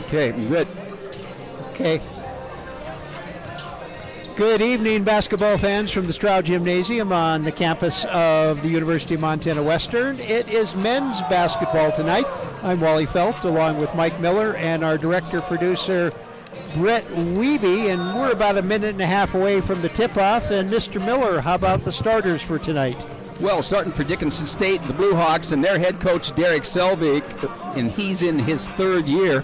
Okay, good. Okay. Good evening, basketball fans from the Stroud Gymnasium on the campus of the University of Montana Western. It is men's basketball tonight. I'm Wally Felt, along with Mike Miller and our director-producer, Brett Wiebe, and we're about a minute and a half away from the tip-off. And Mr. Miller, how about the starters for tonight? Well, starting for Dickinson State, the Blue Hawks, and their head coach, Derek Selvig, and he's in his third year.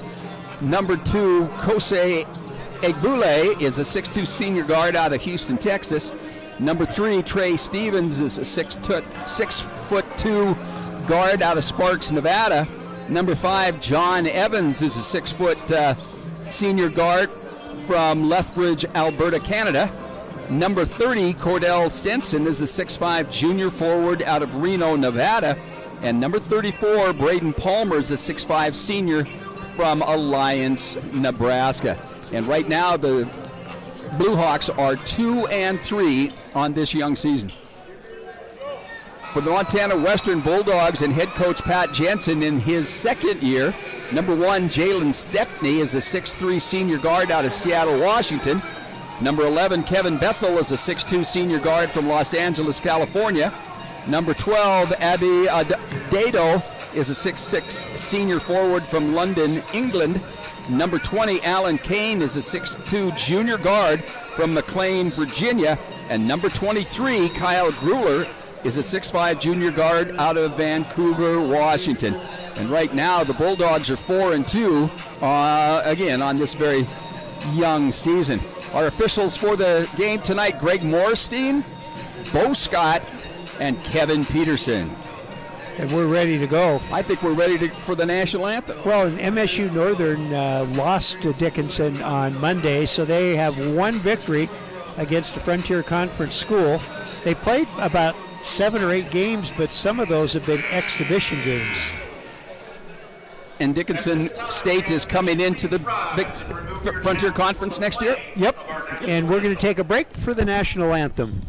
Number 2, Kose Egbule is a 6'2 senior guard out of Houston, Texas. Number 3, Trey Stevens is a 6'2" guard out of Sparks, Nevada. Number 5, John Evans is a 6' senior guard from Lethbridge, Alberta, Canada. Number 30, Cordell Stenson is a 6'5 junior forward out of Reno, Nevada. And number 34, Braden Palmer is a 6'5 senior from Alliance, Nebraska. And right now, the Blue Hawks are 2-3 on this young season. For the Montana Western Bulldogs and head coach Pat Jensen in his second year, number 1, Jalen Stepney is a 6'3 senior guard out of Seattle, Washington. Number 11, Kevin Bethel is a 6'2 senior guard from Los Angeles, California. Number 12, Abby Dado is a 6'6 senior forward from London, England. Number 20, Alan Kane is a 6'2 junior guard from McLean, Virginia. And number 23, Kyle Gruler, is a 6'5 junior guard out of Vancouver, Washington. And right now, the Bulldogs are 4-2, again, on this very young season. Our officials for the game tonight, Greg Morstein, Bo Scott, and Kevin Peterson. And we're ready to go. I think we're ready for the national anthem. Well, and MSU Northern lost to Dickinson on Monday, so they have one victory against the Frontier Conference school. They played about 7 or 8 games, but some of those have been exhibition games. And Dickinson State is coming into the Frontier Conference next year? Yep, and we're going to take a break for the national anthem.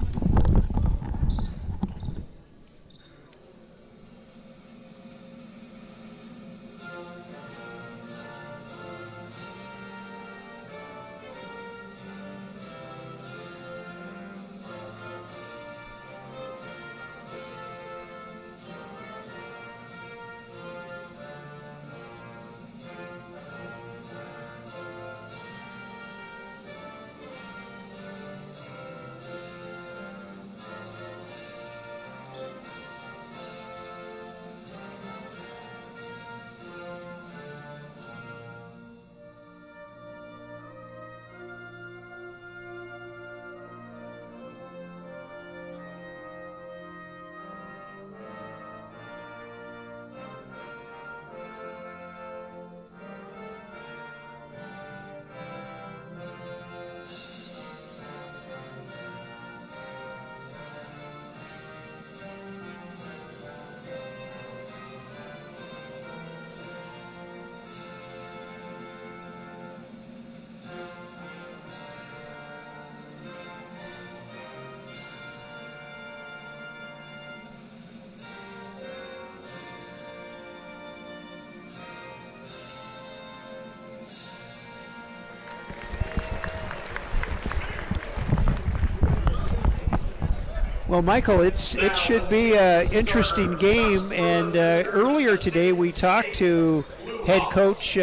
Well, Michael, it should be an interesting game, and earlier today we talked to head coach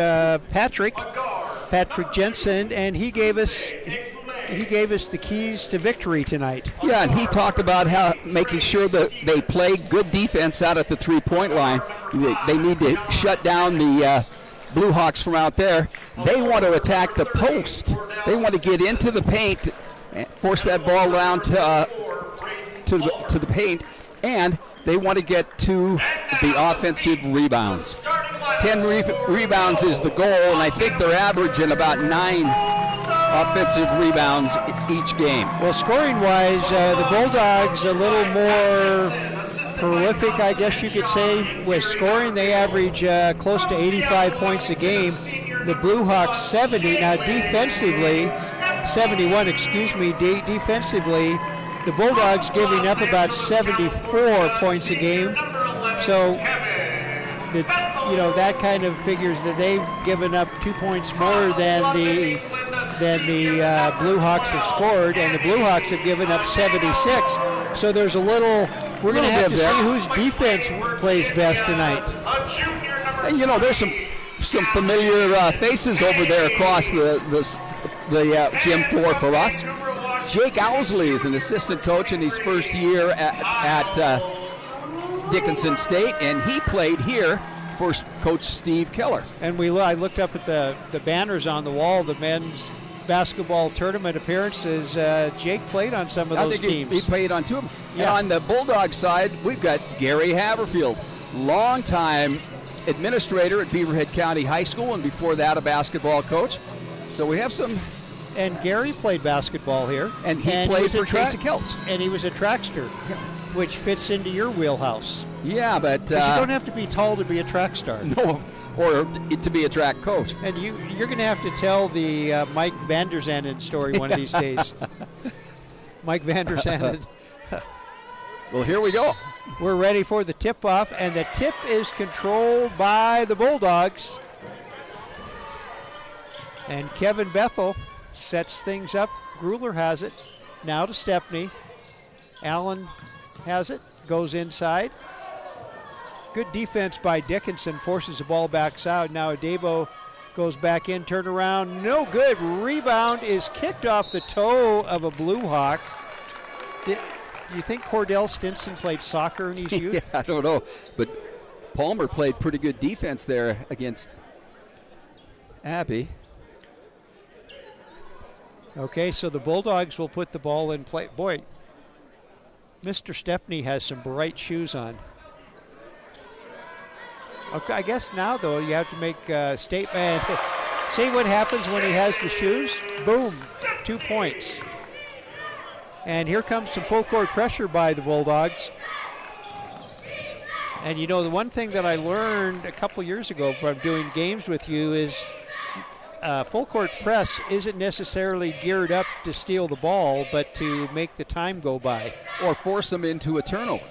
Patrick Jensen, and he gave us the keys to victory tonight. Yeah, and he talked about how making sure that they play good defense out at the three-point line. They need to shut down the Blue Hawks from out there. They want to attack the post. They want to get into the paint, force that ball down to the paint, and they want to get to the offensive rebounds. 10 rebounds is the goal, and I think they're averaging about 9 offensive rebounds each game. Well, scoring-wise, the Bulldogs a little more prolific, I guess you could say, with scoring. They average close to 85 points a game. The Blue Hawks 70. Now, defensively, 71, defensively, the Bulldogs giving up about 74 points a game. So, that kind of figures that they've given up 2 points more than the Blue Hawks have scored, and the Blue Hawks have given up 76. So there's a little. We're going to have to see whose defense plays best tonight. And there's some familiar faces over there across the gym floor for us. Jake Owsley is an assistant coach in his first year at Dickinson State, and he played here for Coach Steve Keller. And I looked up at the banners on the wall, the men's basketball tournament appearances. Jake played on some of those teams. He played on two of them. Yeah. And on the Bulldog side, we've got Gary Haverfield, longtime administrator at Beaverhead County High School, and before that a basketball coach. So we have some. And Gary played basketball here. And he played for Casey Kelts. And he was a trackster, which fits into your wheelhouse. Yeah, but you don't have to be tall to be a track star. No, or to be a track coach. And you're going to have to tell the Mike Vanderzanden story one of these days. Mike Vanderzanden. Well, here we go. We're ready for the tip-off, and the tip is controlled by the Bulldogs. And Kevin Bethel sets things up. Grueller has it. Now to Stepney. Allen has it. Goes inside. Good defense by Dickinson. Forces the ball back out. Now Adebo goes back in. Turn around. No good. Rebound is kicked off the toe of a Blue Hawk. Do you think Cordell Stinson played soccer in his youth? Yeah, I don't know. But Palmer played pretty good defense there against Abbey. Okay, so the Bulldogs will put the ball in play. Boy, Mr. Stepney has some bright shoes on. Okay, I guess now, though, you have to make a statement. See what happens when he has the shoes? Boom, 2 points. And here comes some full court pressure by the Bulldogs. And the one thing that I learned a couple years ago from doing games with you is full court press isn't necessarily geared up to steal the ball, but to make the time go by. Or force them into a turnover.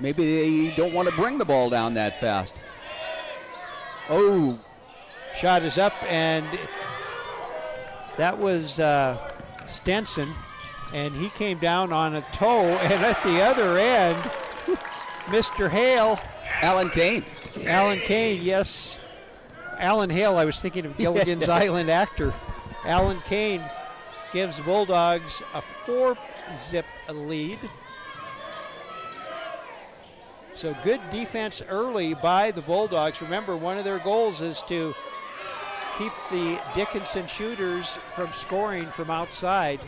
Maybe they don't want to bring the ball down that fast. Oh, shot is up, and that was Stenson, and he came down on a toe, and at the other end, Mr. Hale. Alan Kane. Alan Kane, yes. Alan Hale, I was thinking of Gilligan's Island actor. Alan Kane gives the Bulldogs a 4-zip lead. So good defense early by the Bulldogs. Remember, one of their goals is to keep the Dickinson shooters from scoring from outside.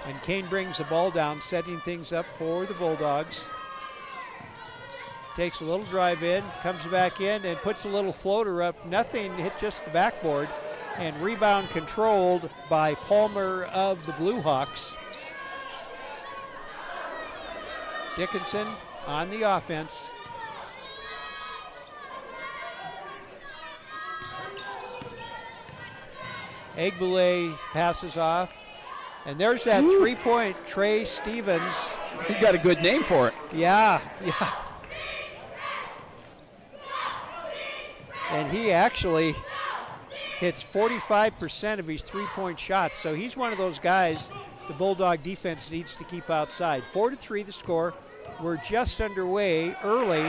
And Kane brings the ball down, setting things up for the Bulldogs. Takes a little drive in, comes back in, and puts a little floater up. Nothing, hit just the backboard. And rebound controlled by Palmer of the Blue Hawks. Dickinson on the offense. Egbule passes off. And there's that three-point Trey Stevens. He got a good name for it. Yeah. And he actually hits 45% of his three-point shots. So he's one of those guys the Bulldog defense needs to keep outside. 4-3 the score. We're just underway early.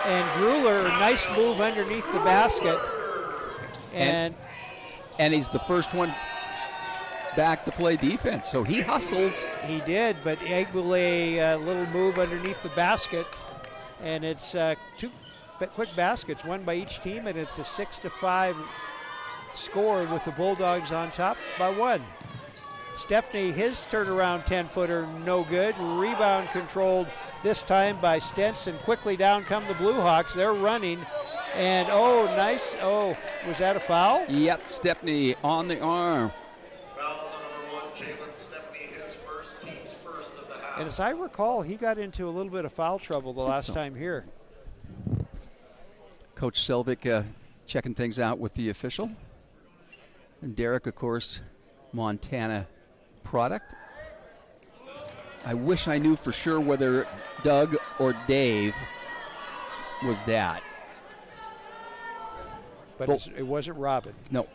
And Grueller, nice move underneath the basket. And he's the first one back to play defense, so he hustles. He did, but Egbule, a little move underneath the basket. And it's 2 quick baskets, one by each team, and it's a 6-5 score with the Bulldogs on top by 1. Stepney, his turnaround 10-footer, no good. Rebound controlled this time by Stenson. Quickly down come the Blue Hawks. They're running. And, nice. Was that a foul? Yep, Stepney on the arm. Fouls on number 1, Jalen Stepney, his first, team's first of the half. And as I recall, he got into a little bit of foul trouble the last time here. Coach Selvik checking things out with the official. And Derek, of course, Montana product. I wish I knew for sure whether Doug or Dave was Dad. But Both- it wasn't Robin. No.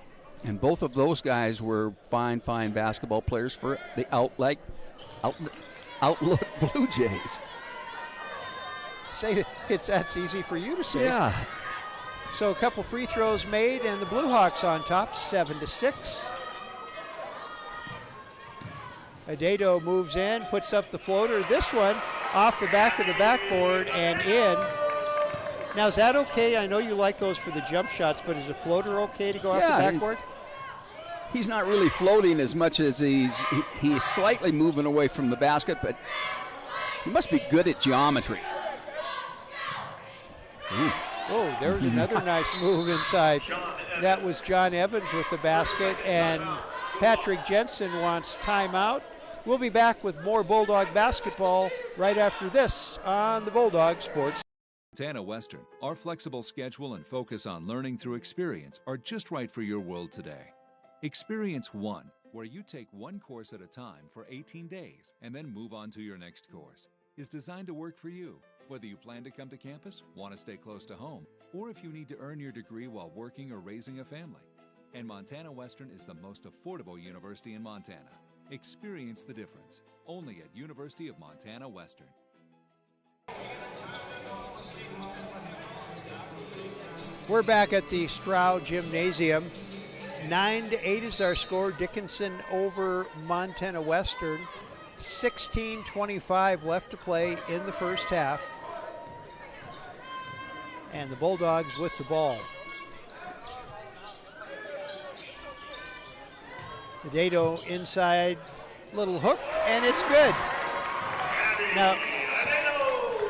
And both of those guys were fine basketball players for the Outlook Blue Jays. Say that's easy for you to say. Yeah. So a couple free throws made, and the Blue Hawks on top, 7-6. Adedo moves in, puts up the floater. This one off the back of the backboard and in. Now, is that okay? I know you like those for the jump shots, but is a floater okay to go off the backboard? He's not really floating as much as he's slightly moving away from the basket, but he must be good at geometry. Ooh. Oh, there's another nice move inside. That was John Evans with the basket, and Patrick Jensen wants timeout. We'll be back with more Bulldog basketball right after this on the Bulldog Sports. Montana Western, our flexible schedule and focus on learning through experience are just right for your world today. Experience One, where you take one course at a time for 18 days and then move on to your next course, is designed to work for you, whether you plan to come to campus, want to stay close to home, or if you need to earn your degree while working or raising a family. And Montana Western is the most affordable university in Montana. Experience the difference, only at University of Montana Western. We're back at the Stroud Gymnasium. 9-8 is our score. Dickinson over Montana Western. 16:25 left to play in the first half. And the Bulldogs with the ball. Adedo inside, little hook, and it's good. Now,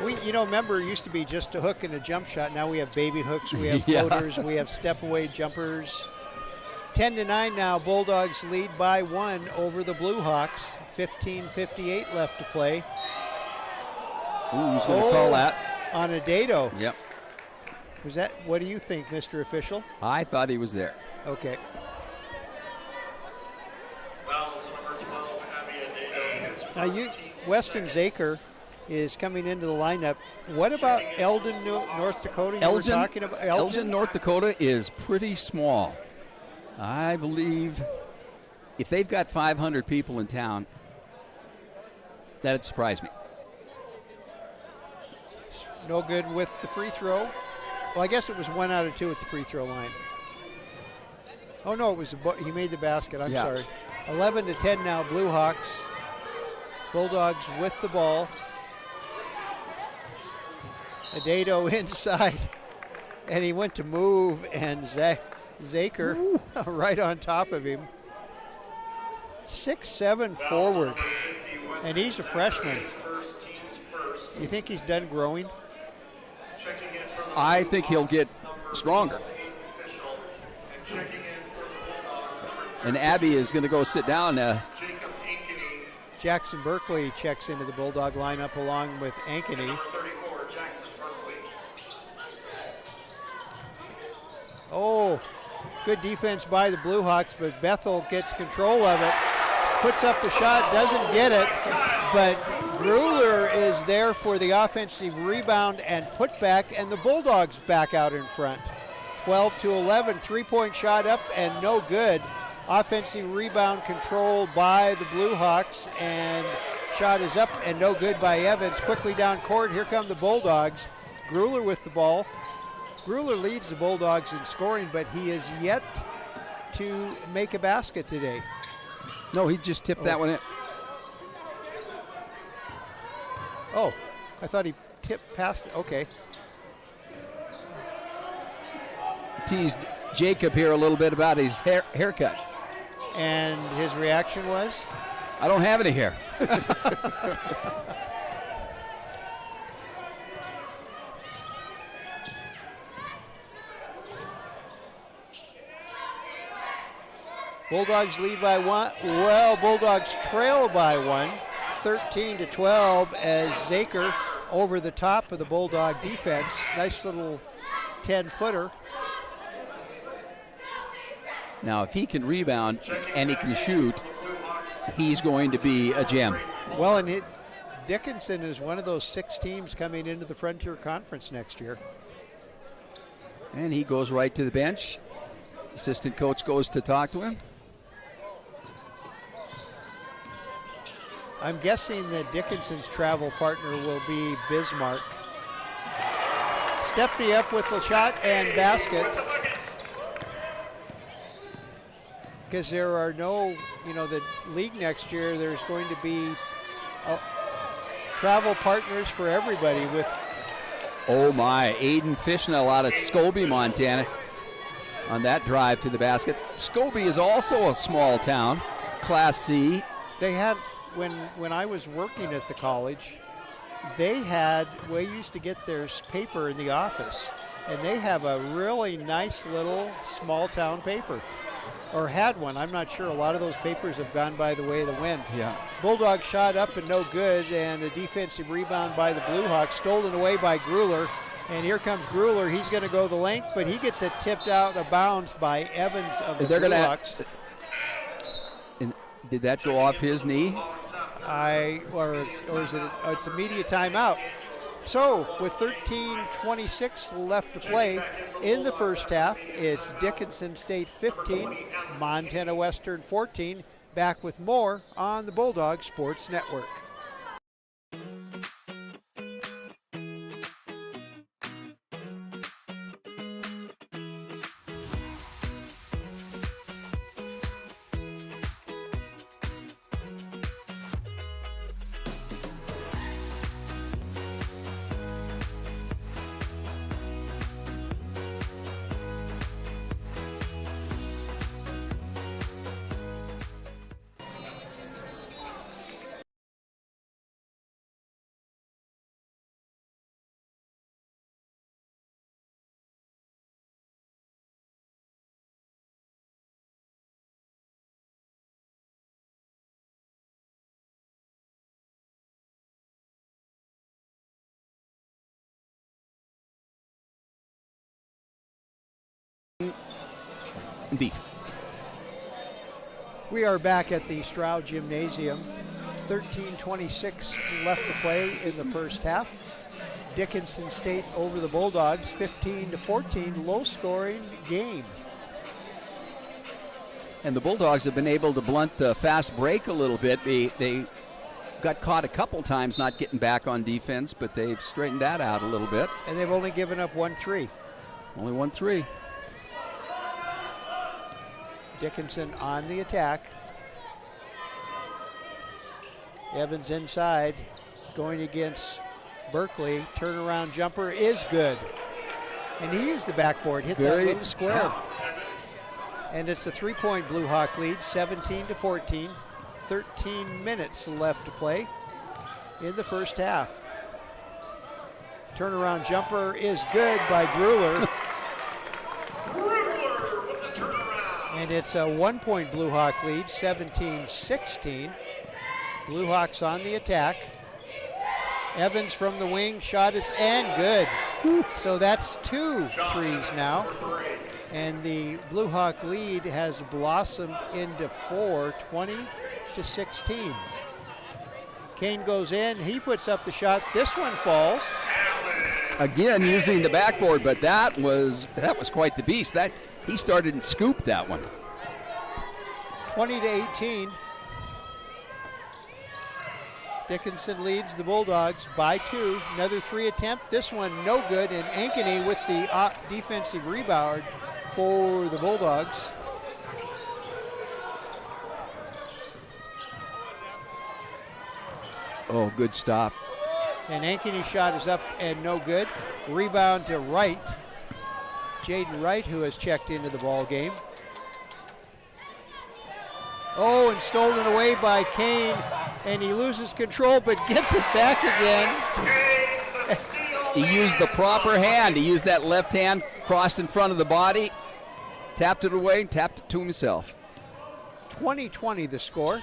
remember, it used to be just a hook and a jump shot. Now we have baby hooks, we have floaters, we have step-away jumpers. 10-9 now, Bulldogs lead by 1 over the Blue Hawks. 15:58 left to play. Ooh, who's going to call that? On Adedo. Yep. Was that, what do you think, Mr. Official? I thought he was there. Okay. Fouls number 12, Abby Adedo, his Now, first Weston Zaker is coming into the lineup. What about Eldon, North Dakota? You were talking about Elgin, North Dakota is pretty small. I believe if they've got 500 people in town, that'd surprise me. No good with the free throw. Well, I guess it was 1 out of 2 at the free throw line. Oh, no, it was he made the basket. I'm sorry. 11-10 now, Blue Hawks. Bulldogs with the ball. Adedo inside, and he went to move, and Zaker right on top of him. 6'7" forward, and he's a freshman. You think he's done growing? I think he'll get stronger. And Abby is going to go sit down. Jackson Berkeley checks into the Bulldog lineup along with Ankeny. Oh, good defense by the Blue Hawks, but Bethel gets control of it. Puts up the shot, doesn't get it, but Gruler is there for the offensive rebound and putback, and the Bulldogs back out in front. 12-11, three-point shot up and no good. Offensive rebound control by the Blue Hawks, and shot is up and no good by Evans. Quickly down court, here come the Bulldogs. Gruler with the ball. Gruler leads the Bulldogs in scoring, but he is yet to make a basket today. No, he just tipped that one in. Oh, I thought he tipped past it. Okay. Teased Jacob here a little bit about his haircut. And his reaction was? I don't have any hair. Bulldogs lead by 1. Well, Bulldogs trail by 1, 13-12 as Zaker over the top of the Bulldog defense. Nice little 10-footer. Now, if he can rebound and he can shoot, he's going to be a gem. Well, and Dickinson is one of those 6 teams coming into the Frontier Conference next year. And he goes right to the bench. Assistant coach goes to talk to him. I'm guessing that Dickinson's travel partner will be Bismarck. Stepney up with the shot and basket. Because there are no, the league next year, there's going to be travel partners for everybody with. Oh my, Aiden Fishnell out of Scobie, Montana on that drive to the basket. Scobie is also a small town, Class C. They had, when I was working at the college, we used to get their paper in the office, and they have a really nice little small town paper, or had one. I'm not sure. A lot of those papers have gone by the way of the wind. Yeah. Bulldog shot up and no good, and a defensive rebound by the Blue Hawks, stolen away by Grueller. And here comes Grueller. He's going to go the length, but he gets it tipped out of bounds by Evans of the Blue Hawks. Did that go off his knee? Or is it? It's immediate timeout. So with 13:26 left to play in the first half, it's Dickinson State 15, Montana Western 14. Back with more on the Bulldog Sports Network. Beef. We are back at the Stroud Gymnasium. 13:26 left to play in the first half. Dickinson State over the Bulldogs, 15-14, low-scoring game. And the Bulldogs have been able to blunt the fast break a little bit. They got caught a couple times not getting back on defense, but they've straightened that out a little bit. And they've only given up 1 3. Only 1 3. Dickinson on the attack. Evans inside, going against Berkeley. Turnaround jumper is good. And he used the backboard, hit that little square. And it's a 3-point Blue Hawk lead, 17-14. 13 minutes left to play in the first half. Turnaround jumper is good by Grueller. And it's a 1-point Blue Hawk lead, 17-16. Blue Hawks on the attack. Evans from the wing, shot is and good. So that's 2 threes now. And the Blue Hawk lead has blossomed into 4, 20-16. Kane goes in, he puts up the shot. This one falls. Again, using the backboard, but that was quite the beast. That he started and scooped that one. 20-18. Dickinson leads the Bulldogs by 2. Another 3 attempt. This one no good, and Ankeny with the defensive rebound for the Bulldogs. Oh, good stop. And Ankeny's shot is up and no good. Rebound to Wright. Jaden Wright, who has checked into the ball game. Oh, and stolen away by Kane, and he loses control but gets it back again. He used the proper hand. He used that left hand, crossed in front of the body, tapped it away, tapped it to himself. 20-20 the score.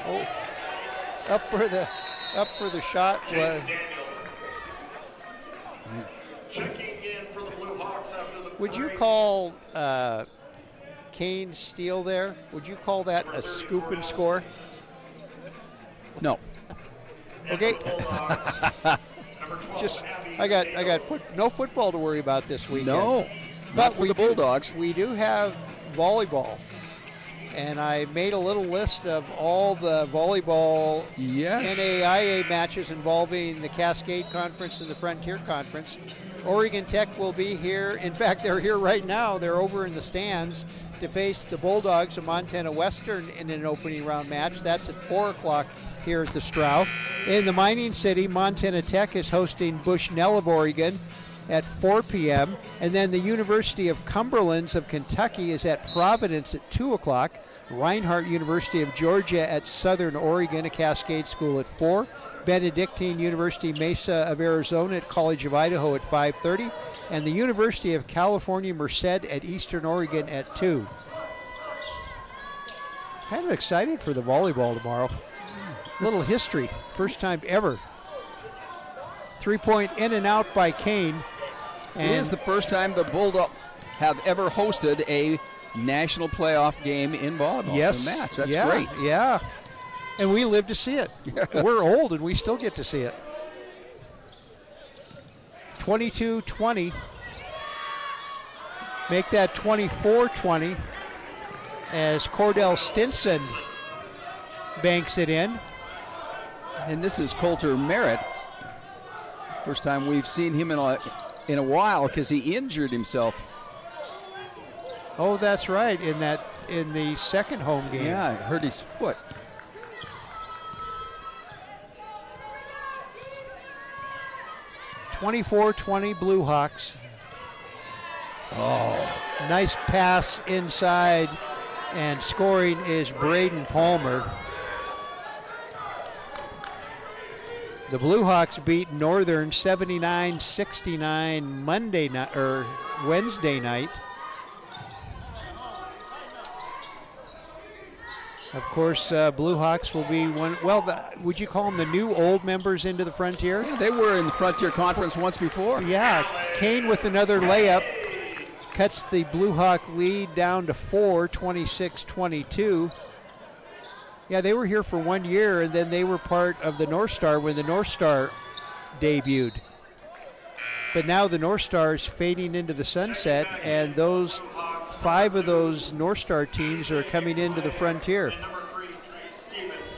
Oh, up for the shot. Checking in for the Blue Hawks after the Would you call Kane's steal there? Would you call that a scoop and score? No. Okay. Bulldogs, number I got no football to worry about this weekend. No, not for the Bulldogs. We do have volleyball. And I made a little list of all the volleyball NAIA matches involving the Cascade Conference and the Frontier Conference. Oregon Tech will be here. In fact, they're here right now. They're over in the stands to face the Bulldogs of Montana Western in an opening round match. That's at 4 o'clock here at the Stroud. In the mining city, Montana Tech is hosting Bushnell of Oregon at 4 p.m. And then the University of Cumberlands of Kentucky is at Providence at 2 o'clock. Reinhardt University of Georgia at Southern Oregon, a Cascade school, at 4. Benedictine University Mesa of Arizona at College of Idaho at 5:30. And the University of California Merced at Eastern Oregon at 2. Kind of excited for the volleyball tomorrow. Little history. First time ever. 3-point in and out by Kane. It is the first time the Bulldogs have ever hosted a national playoff game in volleyball. Yes. A match. That's great. Yeah. And we live to see it. We're old and we still get to see it. 22-20. Make that 24-20 as Cordell Stinson banks it in. And this is Coulter Merritt. First time we've seen him in a while because he injured himself. Oh, that's right. In the second home game. Yeah, hurt his foot. (24-20) Blue Hawks. Oh, nice pass inside, and scoring is Braden Palmer. The Blue Hawks beat Northern 79-69 Wednesday night. Of course, Blue Hawks will be one. Well, would you call them the new old members into the Frontier? Yeah, they were in the Frontier Conference once before. Yeah, Kane with another layup cuts the Blue Hawk lead down to 4, 26-22. Yeah, they were here for 1 year, and then they were part of the North Star when the North Star debuted. But now the North Star is fading into the sunset, and 5 of those North Star teams are coming into the Frontier.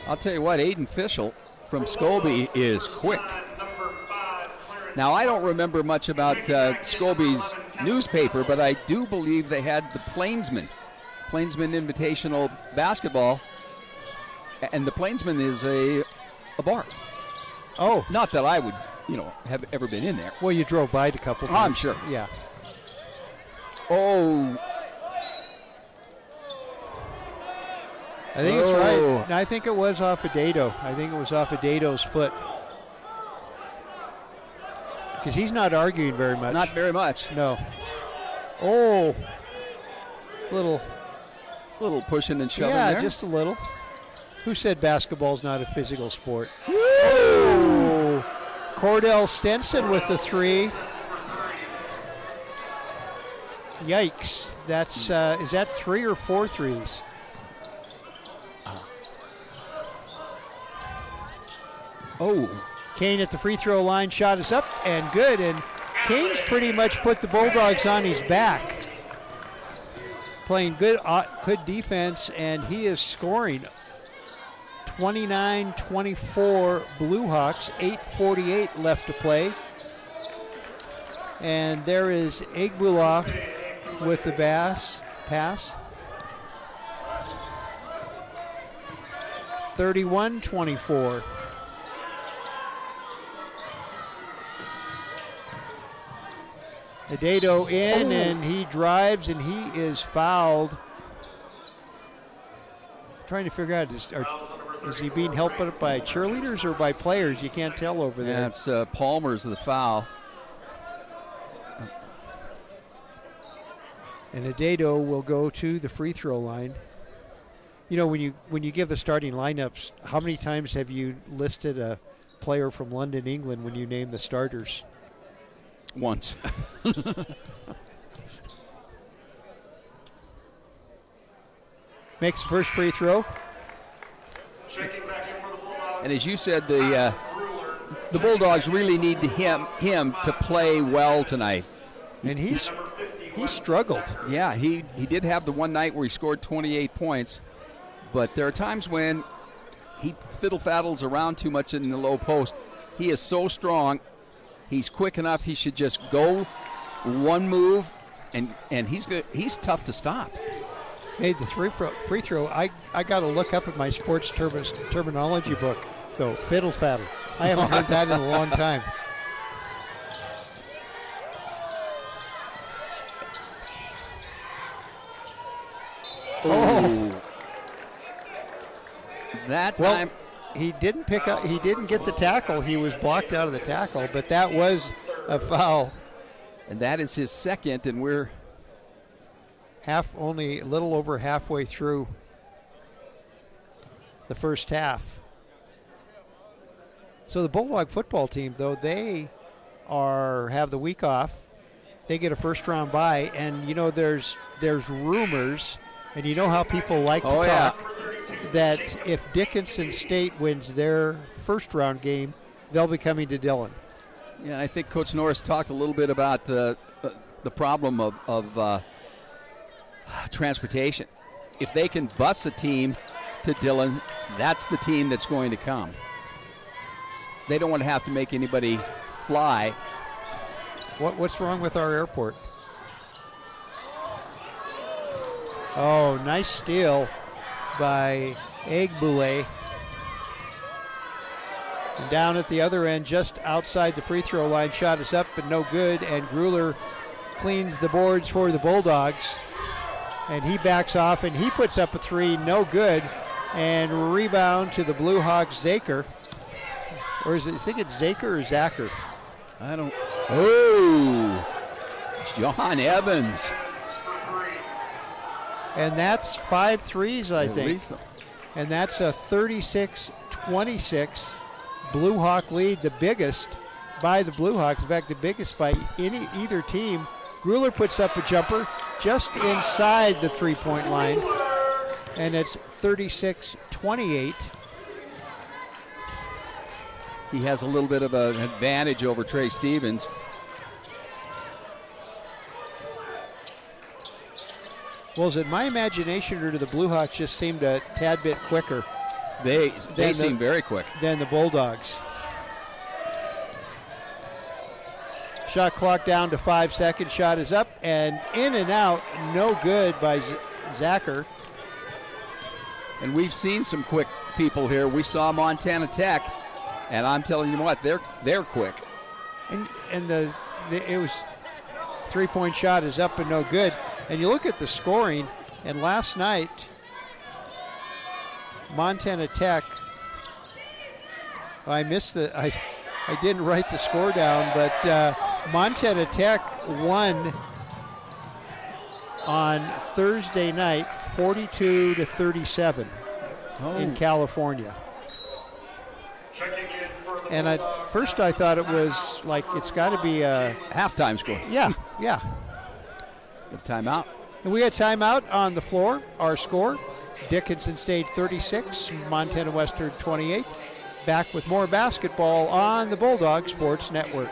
I'll tell you what, Aiden Fischel from Scobie is quick. Now, I don't remember much about Scobie's newspaper, but I do believe they had the Plainsman Invitational Basketball, and the Plainsman is a bar. Oh. Not that I would, have ever been in there. Well, you drove by it a couple times. I'm sure. Yeah. Oh. I think it's right. I think it was off of Dado. I think it was off of Dado's foot. Because he's not arguing very much. Not very much. No. Oh. Little pushing and shoving there. Yeah, just a little. Who said basketball's not a physical sport? Oh. Cordell Stinson with the 3. Yikes. That's is that 3 or 4 threes? Oh. Kane at the free throw line, shot is up and good, and Kane's pretty much put the Bulldogs on his back. Playing good defense, and he is scoring. 29-24 Blue Hawks, 8:48 left to play. And there is Igbula with the pass. 31-24. Dado in, and he drives, and he is fouled. Trying to figure out, is he being helped up by cheerleaders or by players? You can't tell over there. That's Palmer's the foul. And Dado will go to the free throw line. When you give the starting lineups, how many times have you listed a player from London, England when you name the starters? Once. Makes the first free throw. And as you said, the the Bulldogs really need him to play well tonight. And he struggled. Yeah, he did have the one night where he scored 28 points, but there are times when he fiddle-faddles around too much in the low post. He is so strong. He's quick enough. He should just go one move, and he's good. He's tough to stop. Made the free throw. I got to look up at my sports terminology book, though. Fiddle-faddle. I haven't heard that in a long time. Oh. That time. Well, he didn't get the tackle. He was blocked out of the tackle, but that was a foul. And that is his second, and we're only a little over halfway through the first half. So the Bulldog football team, though, they have the week off. They get a first-round bye, and you know there's rumors, and you know how people like to talk, that if Dickinson State wins their first-round game, they'll be coming to Dillon. Yeah, I think Coach Norris talked a little bit about the problem of transportation. If they can bus a team to Dillon, that's the team that's going to come. They don't want to have to make anybody fly. What's wrong with our airport? Oh, nice steal by Egbule. And down at the other end, just outside the free throw line, shot is up but no good, and Grueller cleans the boards for the Bulldogs. And he backs off and he puts up a three, no good, and rebound to the Blue Hawks, Zaker. Or is it, I think it's Zaker or Zacher? I don't. Oh, John Evans. And that's 5 threes, I think. Release them. And that's a 36-26 Blue Hawk lead, the biggest by the Blue Hawks. In fact, the biggest by either team. Grueller puts up a jumper just inside the three-point line, and it's 36-28. He has a little bit of an advantage over Trey Stevens. Well, is it my imagination, or do the Blue Hawks just seemed a tad bit quicker? They seem very quick. Than the Bulldogs. Shot clock down to 5 seconds. Shot is up and in and out. No good by Zacher. And we've seen some quick people here. We saw Montana Tech, and I'm telling you what, they're quick. And it was three-point shot is up and no good. And you look at the scoring, and last night, Montana Tech, I didn't write the score down, but Montana Tech won on Thursday night 42-37 in California. And at first I thought it was like it's got to be a halftime score. Yeah. Get a timeout. And we had timeout on the floor. Our score, Dickinson State 36, Montana Western 28. Back with more basketball on the Bulldog Sports Network.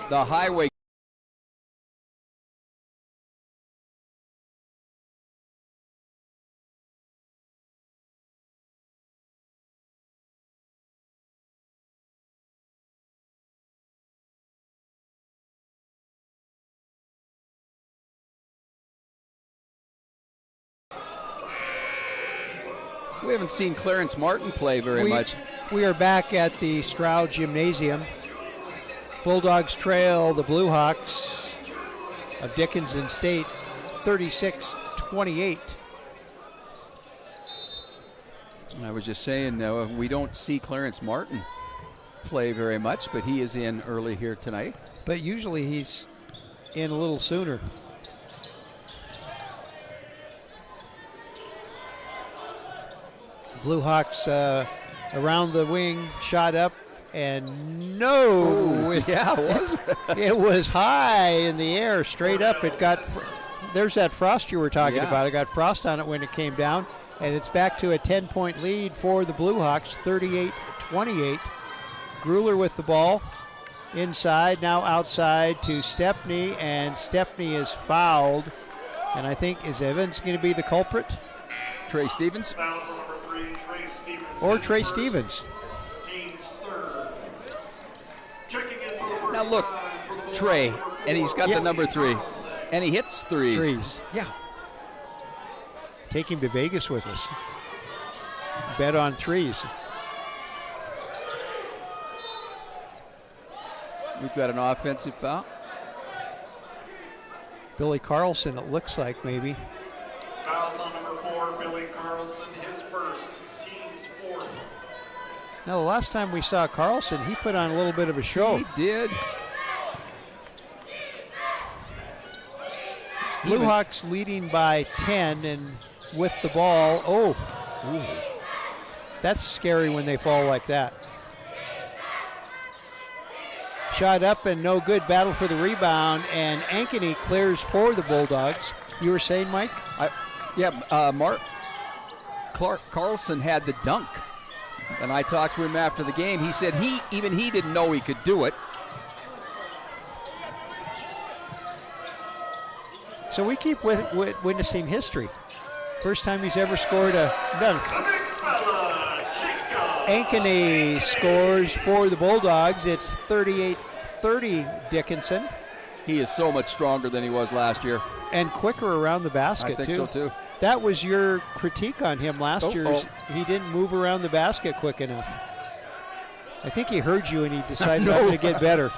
The highway. We haven't seen Clarence Martin play very much. We are back at the Stroud Gymnasium. Bulldogs trail the Blue Hawks of Dickinson State 36-28. I was just saying, we don't see Clarence Martin play very much, but he is in early here tonight. But usually he's in a little sooner. Blue Hawks around the wing, shot up, and no. Yeah, it was. It was high in the air, straight up. It got, there's that frost you were talking about. It got frost on it when it came down, and it's back to a 10-point lead for the Blue Hawks, 38-28. Grueller with the ball. Inside, now outside to Stepney, and Stepney is fouled. And I think, is Evans going to be the culprit? Trey Stevens? Fouls on number 3, Trey Stevens. Or his Trey first, Stevens. Team's third. Checking in for the first Now look, time for the Bulldogs, Trey, number 4, and he's got the number 3, and he hits threes. Yeah. Take him to Vegas with us. Bet on threes. We've got an offensive foul. Billy Carlson, it looks like, maybe. Fouls on number 4, Billy Carlson, his first, team's fourth. Now, the last time we saw Carlson, he put on a little bit of a show. He did. Blue Hawks leading by 10, and with the ball, that's scary when they fall like that. Shot up and no good. Battle for the rebound, and Ankeny clears for the Bulldogs. You were saying, Mike? Mark Carlson had the dunk, and I talked to him after the game. He said he didn't know he could do it. So we keep witnessing history. First time he's ever scored a dunk. Ankeny scores for the Bulldogs. It's 38-30 Dickinson. He is so much stronger than he was last year. And quicker around the basket, I think so, too. That was your critique on him last year. He didn't move around the basket quick enough. I think he heard you and he decided not to get better.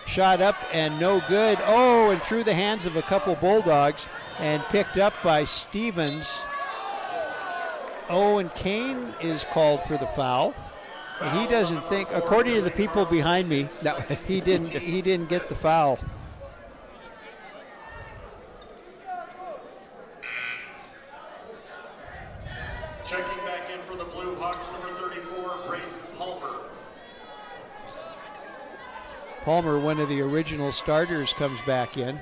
Shot up and no good. Oh, and through the hands of a couple Bulldogs and picked up by Stevens. Oh, and Kane is called for the foul. And he doesn't think, according to the people behind me, he didn't get the foul. Checking back in for the Blue Hawks, number 34, Braden Palmer. Palmer, one of the original starters, comes back in.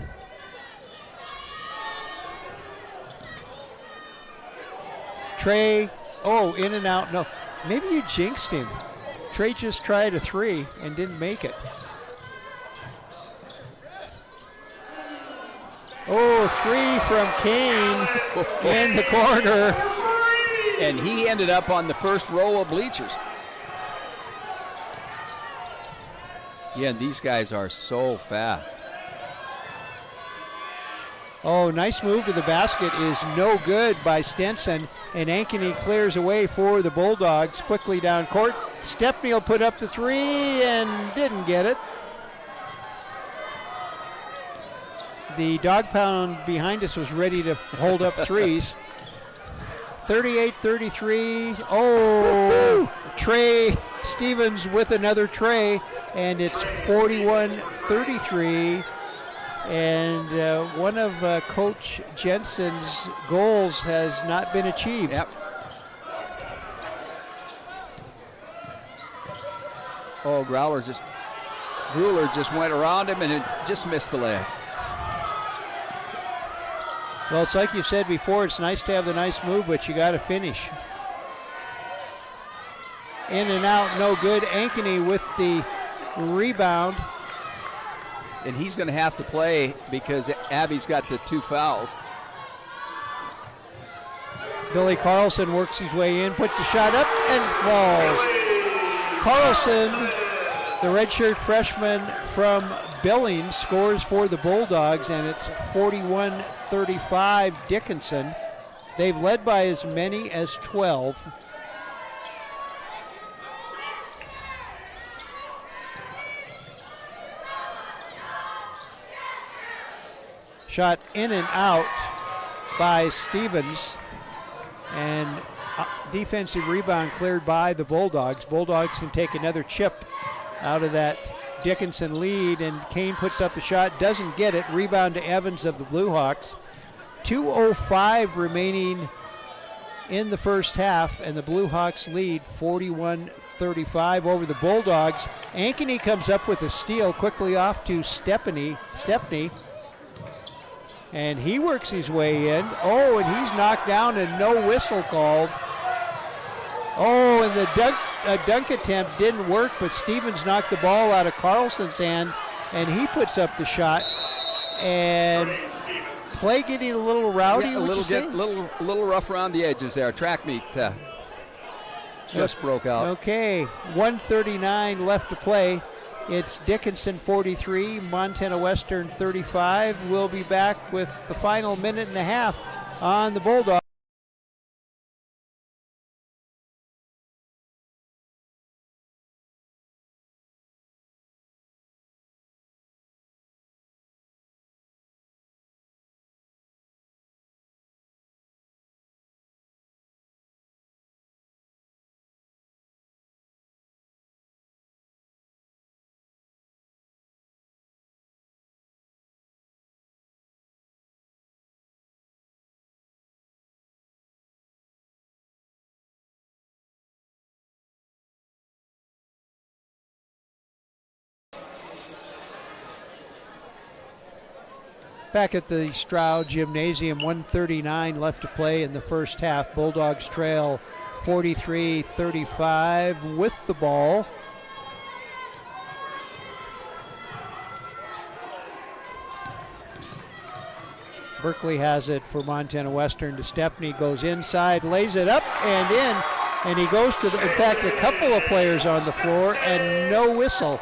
Trey, in and out. No, maybe you jinxed him. Trey just tried a three and didn't make it. Three from Kane in the corner. And he ended up on the first row of bleachers. Yeah, and these guys are so fast. Nice move to the basket is no good by Stenson, and Ankeny clears away for the Bulldogs quickly down court. Stepney will put up the three and didn't get it. The dog pound behind us was ready to hold up threes. 38-33. Trey Stevens with another tray, and it's 41-33. And one of Coach Jensen's goals has not been achieved. Yep. Grueller just went around him and it just missed the leg. Well, it's like you said before, it's nice to have the nice move, but you got to finish. In and out, no good. Ankeny with the rebound. And he's going to have to play because Abby's got the 2 fouls. Billy Carlson works his way in, puts the shot up, and falls. Carlson, the redshirt freshman from Billings, scores for the Bulldogs, and it's 41-35 Dickinson. They've led by as many as 12. Shot in and out by Stevens. And defensive rebound cleared by the Bulldogs. Bulldogs can take another chip out of that Dickinson lead, and Kane puts up the shot, doesn't get it. Rebound to Evans of the Blue Hawks. 2:05 remaining in the first half, and the Blue Hawks lead 41-35 over the Bulldogs. Ankeny comes up with a steal quickly off to Stepney, and he works his way in. Oh, and he's knocked down and no whistle called. Oh, and the dunk attempt didn't work, but Stevens knocked the ball out of Carlson's hand, and he puts up the shot. And play getting a little rowdy. Yeah, a little rough around the edges there. Track meet just broke out. Okay, 1:39 left to play. It's Dickinson 43, Montana Western 35. We'll be back with the final minute and a half on the Bulldogs. Back at the Stroud Gymnasium, 1:39 left to play in the first half. Bulldogs trail 43-35 with the ball. Berkeley has it for Montana Western to Stepney, goes inside, lays it up and in, and he goes to in fact, a couple of players on the floor and no whistle.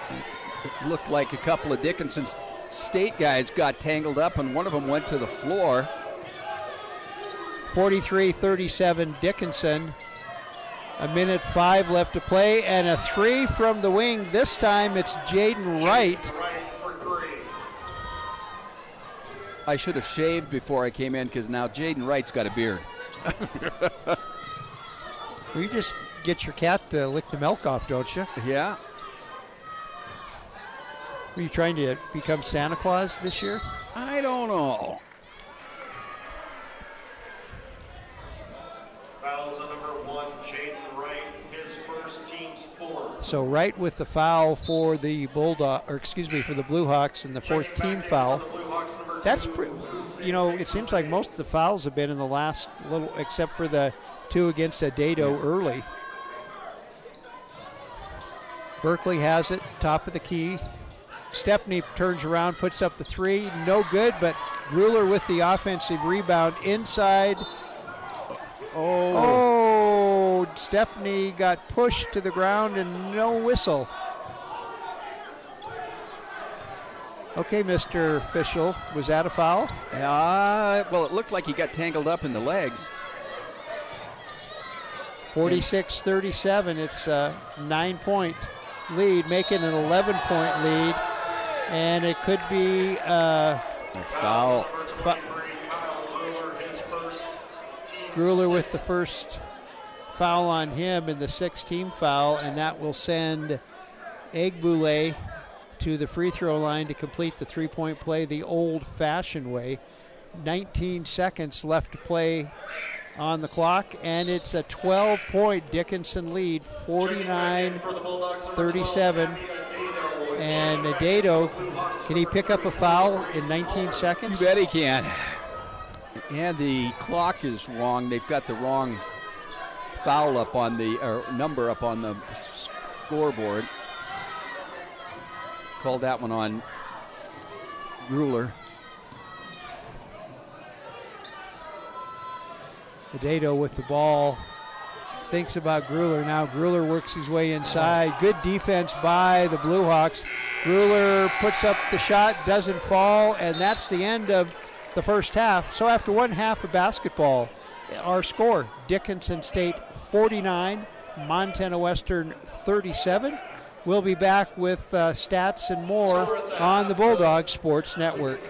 It looked like a couple of Dickinson State guys got tangled up, and one of them went to the floor. 43-37 Dickinson. 1:05 left to play, and a three from the wing. This time it's Jaden Wright. I should have shaved before I came in, because now Jaden Wright's got a beard. Well, you just get your cat to lick the milk off, don't you? Yeah. Were you trying to become Santa Claus this year? I don't know. Fouls on number 1, Jaden Wright, his first, team's fourth. So Wright with the foul for the Bulldog, or excuse me, for the Blue Hawks, and the fourth team foul. That's, it seems like most of the fouls have been in the last little, except for the two against Dado early. Berkeley has it, top of the key. Stepney turns around, puts up the three, no good, but Grueller with the offensive rebound inside. Oh, Stepney got pushed to the ground and no whistle. Okay, Mr. Official, was that a foul? Well, it looked like he got tangled up in the legs. 46-37, it's a 9-point lead, making an 11-point lead. And it could be a foul. Grueller with the first foul on him in the sixth team foul, and that will send Egbule to the free throw line to complete the three-point play the old-fashioned way. 19 seconds left to play on the clock, and it's a 12-point Dickinson lead, 49-37. And Dado, can he pick up a foul in 19 seconds? You bet he can. And the clock is wrong. They've got the wrong foul up on the, or number up on the scoreboard. Called that one on Grueller. Dado with the ball. Thinks about Grueller now. Grueller works his way inside. Good defense by the Blue Hawks. Grueller puts up the shot, doesn't fall, and that's the end of the first half. So after one half of basketball, our score, Dickinson State 49, Montana Western 37. We'll be back with stats and more on the Bulldog Sports Network.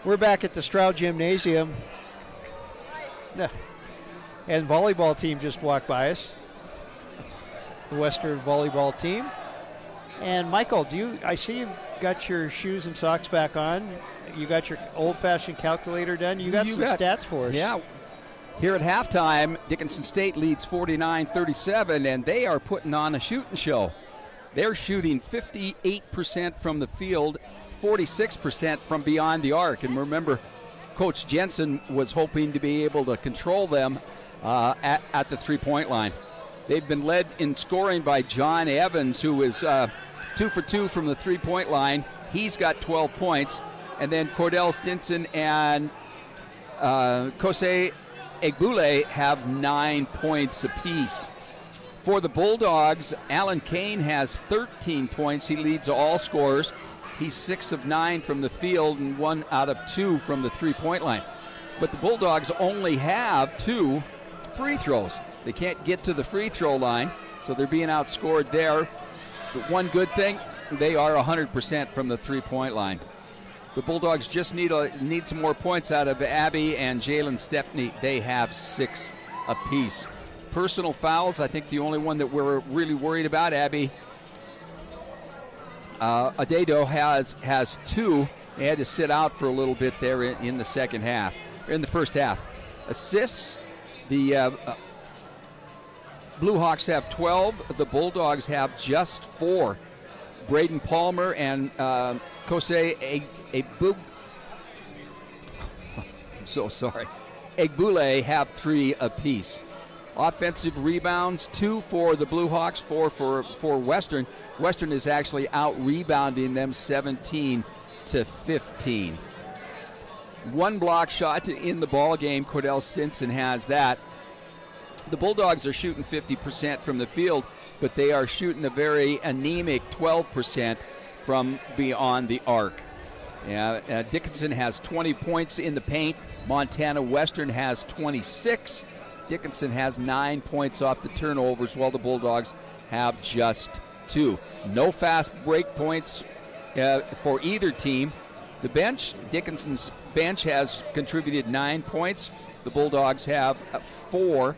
We're back at the Stroud Gymnasium. And volleyball team just walked by us. The Western volleyball team. And Michael, I see you've got your shoes and socks back on. You got your old-fashioned calculator done. You got some stats for us. Yeah. Here at halftime, Dickinson State leads 49-37, and they are putting on a shooting show. They're shooting 58% from the field, 46% from beyond the arc. And remember, Coach Jensen was hoping to be able to control them at the three-point line. They've been led in scoring by John Evans, who is 2 for 2 from the three-point line. He's got 12 points. And then Cordell Stinson and Kose Egbule have 9 points apiece. For the Bulldogs, Alan Kane has 13 points. He leads all scorers. He's 6 of 9 from the field and 1 out of 2 from the three-point line. But the Bulldogs only have 2 free throws. They can't get to the free throw line, so they're being outscored there. But one good thing, they are 100% from the three-point line. The Bulldogs just need some more points out of Abby and Jalen Stepney. They have 6 apiece. Personal fouls, I think the only one that we're really worried about, Abby Adedo has 2. They had to sit out for a little bit there in the first half. Assists, the Blue Hawks have 12. The Bulldogs have just 4. Braden Palmer and Kose Egbule have 3 apiece. Offensive rebounds, 2 for the Blue Hawks, 4 for Western. Western is actually out-rebounding them 17-15. 1 block shot in the ball game. Cordell Stinson has that. The Bulldogs are shooting 50% from the field, but they are shooting a very anemic 12% from beyond the arc. Dickinson has 20 points in the paint. Montana Western has 26. Dickinson has 9 points off the turnovers, while the Bulldogs have just 2. No fast break points for either team. The bench, Dickinson's bench has contributed 9 points. The Bulldogs have 4.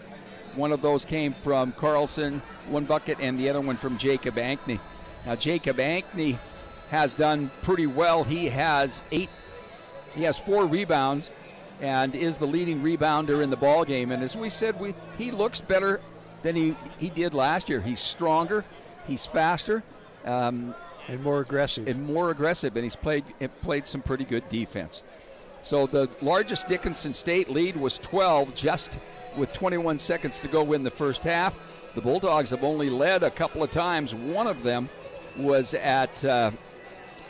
One of those came from Carlson, 1 bucket, and the other one from Jacob Ankney. Now, Jacob Ankney has done pretty well. He has 4 rebounds and is the leading rebounder in the ball game. And as we said, he looks better than he did last year. He's stronger, he's faster, and more aggressive. And he's played some pretty good defense. So the largest Dickinson State lead was 12, just with 21 seconds to go in the first half. The Bulldogs have only led a couple of times. One of them was at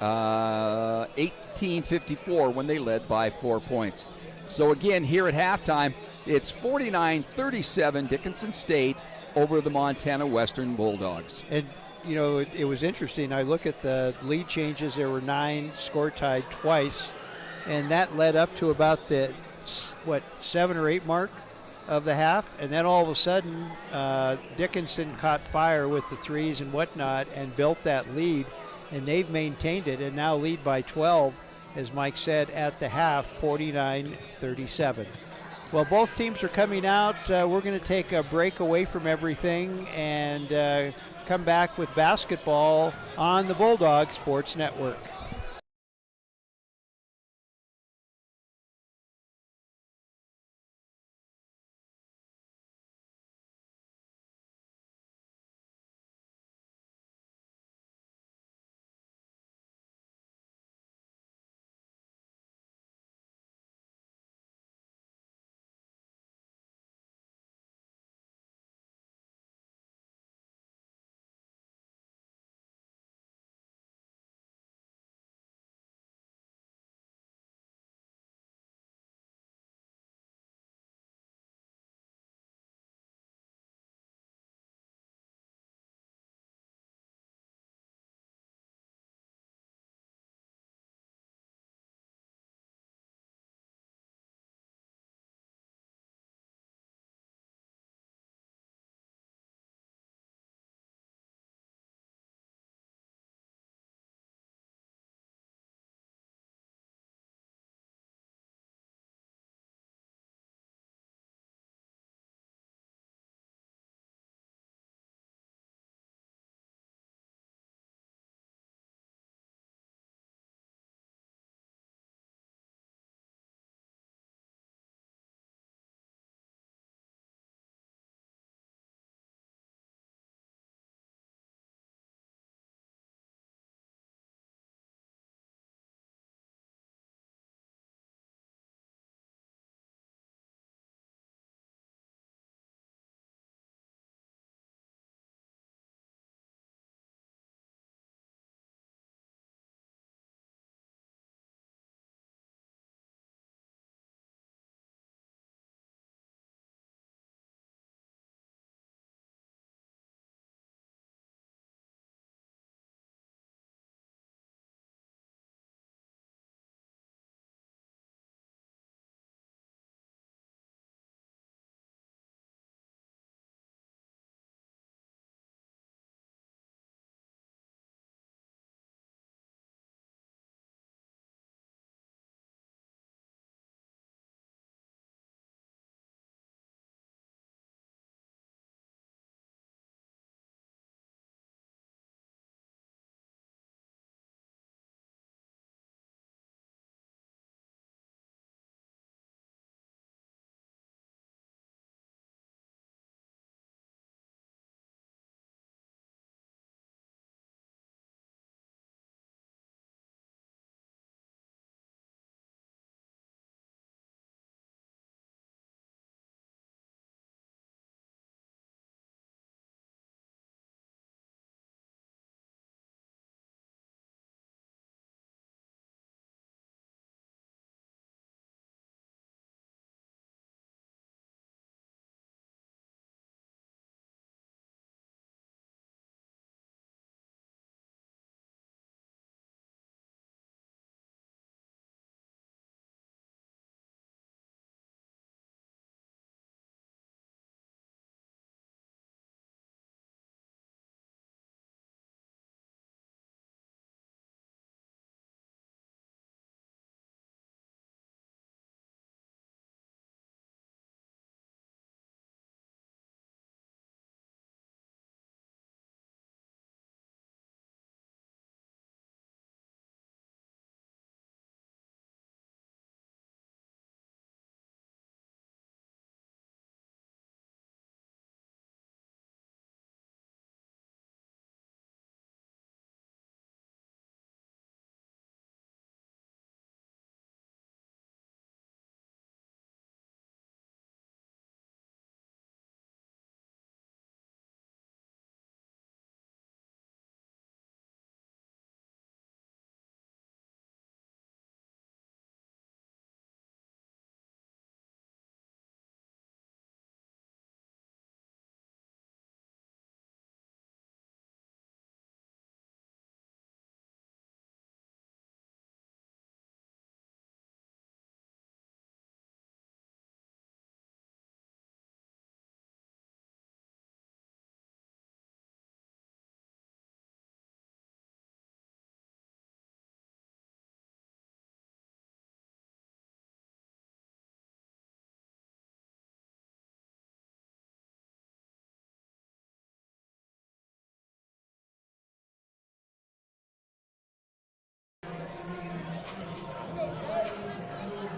18:54 when they led by 4 points. So again, here at halftime, it's 49-37 Dickinson State over the Montana Western Bulldogs. And, it was interesting. I look at the lead changes. There were 9, score tied twice, and that led up to about the, 7 or 8 mark of the half. And then all of a sudden, Dickinson caught fire with the threes and whatnot and built that lead, and they've maintained it and now lead by 12. As Mike said, at the half, 49-37. Well, both teams are coming out. We're going to take a break away from everything and come back with basketball on the Bulldog Sports Network.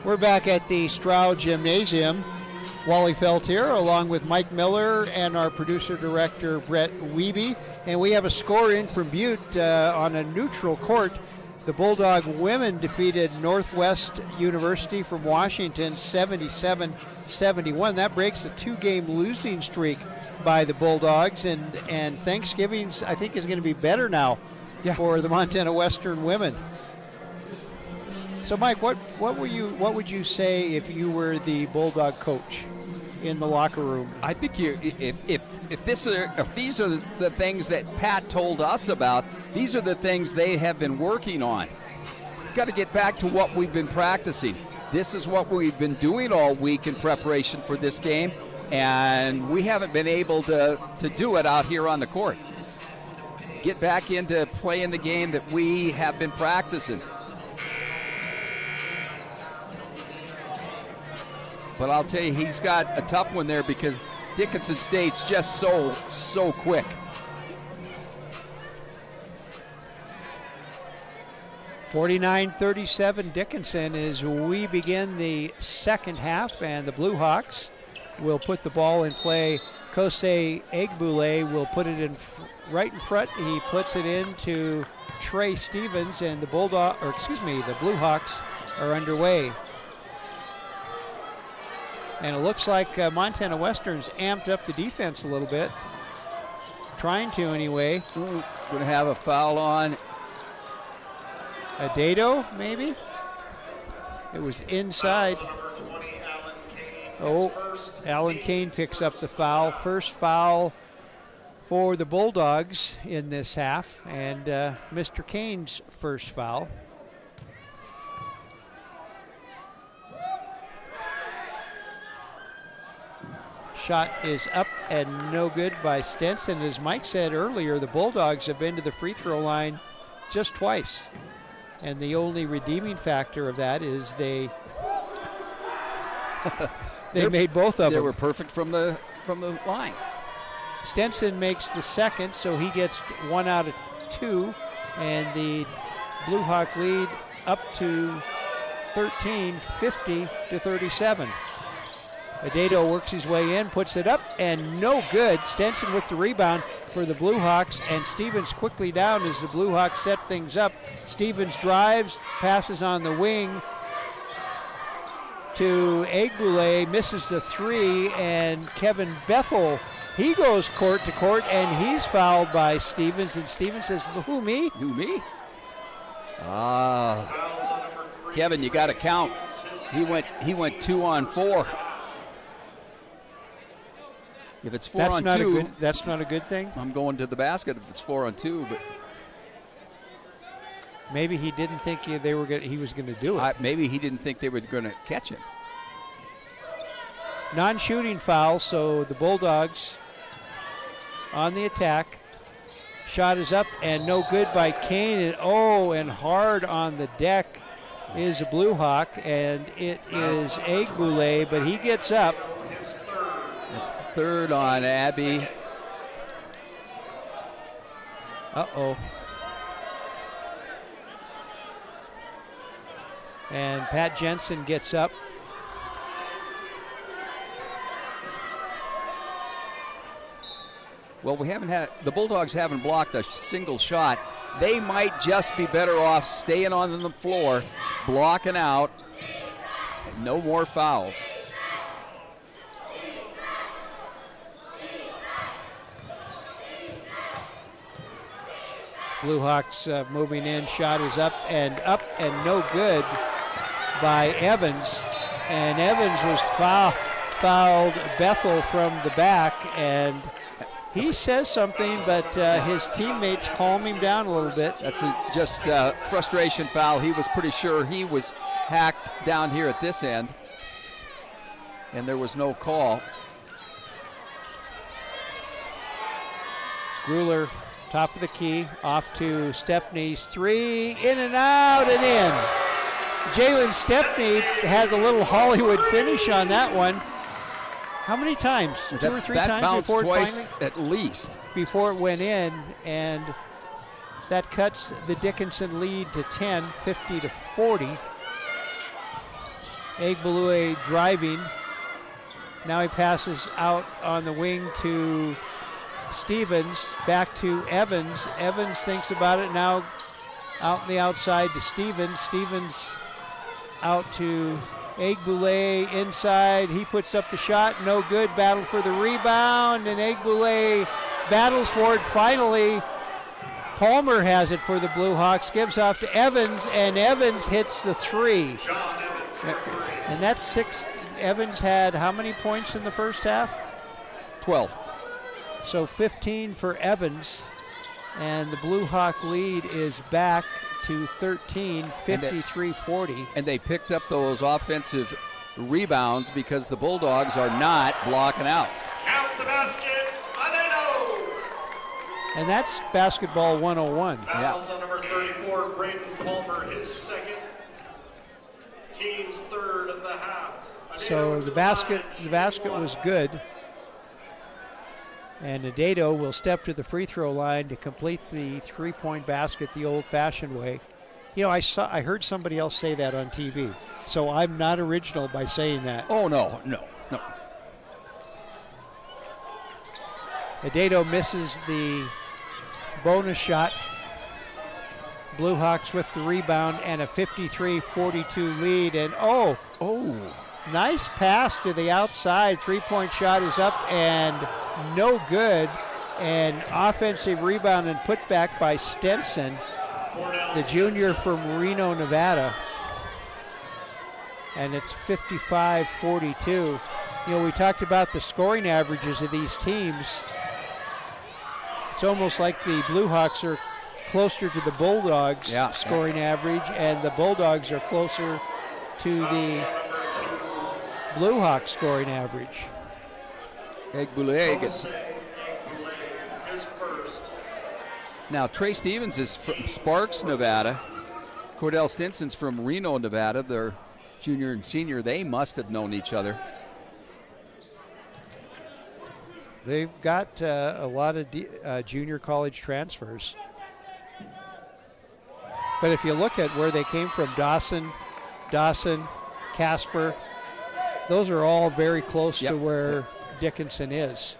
We're back at the Stroud Gymnasium. Wally Felt here, along with Mike Miller and our producer-director, Brett Wiebe. And we have a score in from Butte on a neutral court. The Bulldog women defeated Northwest University from Washington 77-71. That breaks a two-game losing streak by the Bulldogs. And Thanksgiving's, I think, is going to be better now for the Montana Western women. So, Mike, what would you say if you were the Bulldog coach in the locker room? I think if these are the things that Pat told us about, these are the things they have been working on. We've got to get back to what we've been practicing. This is what we've been doing all week in preparation for this game, and we haven't been able to do it out here on the court. Get back into playing the game that we have been practicing. But I'll tell you, he's got a tough one there because Dickinson State's just so quick. (49-37) Dickinson as we begin the second half, and the Blue Hawks will put the ball in play. Kosei Egbule will put it in right in front. He puts it into Trey Stevens, and the Blue Hawks are underway. And it looks like Montana Western's amped up the defense a little bit. Trying to, anyway. Going to have a foul on Adato, maybe? It was inside. Alan Kane picks up the foul. First foul for the Bulldogs in this half. And Mr. Kane's first foul. Shot is up and no good by Stenson. As Mike said earlier, the Bulldogs have been to the free throw line just twice. And the only redeeming factor of that is they made both of them. They were perfect from the line. Stenson makes the second, so he gets 1 out of 2. And the Blue Hawk lead up to 13, 50-37. Adato works his way in, puts it up, and no good. Stenson with the rebound for the Blue Hawks, and Stevens quickly down as the Blue Hawks set things up. Stevens drives, passes on the wing to Egbule, misses the three, and Kevin Bethel, he goes court to court, and he's fouled by Stevens, and Stevens says, who, me? Who, me? Kevin, you got to count. He went 2 on 4. If it's 4 on 2, that's not a good thing. I'm going to the basket if it's 4 on 2. But maybe he didn't think he was going to do it. Maybe he didn't think they were going to catch him. Non-shooting foul, so the Bulldogs on the attack. Shot is up and no good by Kane. And hard on the deck is a Blue Hawk, and it is Egbule, but he gets up. It's the third on Abby. Uh-oh. And Pat Jensen gets up. Well, the Bulldogs haven't blocked a single shot. They might just be better off staying on the floor, blocking out, and no more fouls. Blue Hawks moving in. Shot is up and no good by Evans. And Evans was fouled Bethel from the back, and he says something, but his teammates calm him down a little bit. That's just a frustration foul. He was pretty sure he was hacked down here at this end, and there was no call. Grueller, top of the key, off to Stepney's three, in and out and in. Jalen Stepney had the little Hollywood finish on that one. How many times? Two or three times before twice it at least. Before it went in, and that cuts the Dickinson lead to 10, 50-40. Egbalue driving. Now he passes out on the wing to Stevens, back to Evans. Evans thinks about it now, out on the outside to Stevens. Stevens out to Egbalue inside. He puts up the shot, no good. Battle for the rebound, and Egbalue battles for it. Finally, Palmer has it for the Blue Hawks, gives off to Evans, and Evans hits the three. And that's 6. Evans had how many points in the first half? 12. So 15 for Evans, and the Blue Hawk lead is back to 13, 53-40. And they picked up those offensive rebounds because the Bulldogs are not blocking out. Count the basket, Adeno. And that's basketball 101. Fouls on number 34, Brayden Palmer, his second. Team's third of the half. So the basket was good. And Adeno will step to the free throw line to complete the three-point basket the old-fashioned way. You know, I heard somebody else say that on TV, so I'm not original by saying that. Oh, no. Adeno misses the bonus shot. Blue Hawks with the rebound and a 53-42 lead. And nice pass to the outside. Three-point shot is up and no good. And offensive rebound and put back by Stenson, the junior from Reno, Nevada. And it's 55-42. You know, we talked about the scoring averages of these teams. It's almost like the Blue Hawks are closer to the Bulldogs' scoring average, and the Bulldogs are closer to the Blue Hawks scoring average. Egbalue gets. His first. Now, Trey Stevens is from Sparks, Nevada. Cordell Stinson's from Reno, Nevada. They're junior and senior. They must have known each other. They've got a lot of junior college transfers. But if you look at where they came from, Dawson, Casper, those are all very close to where Dickinson is.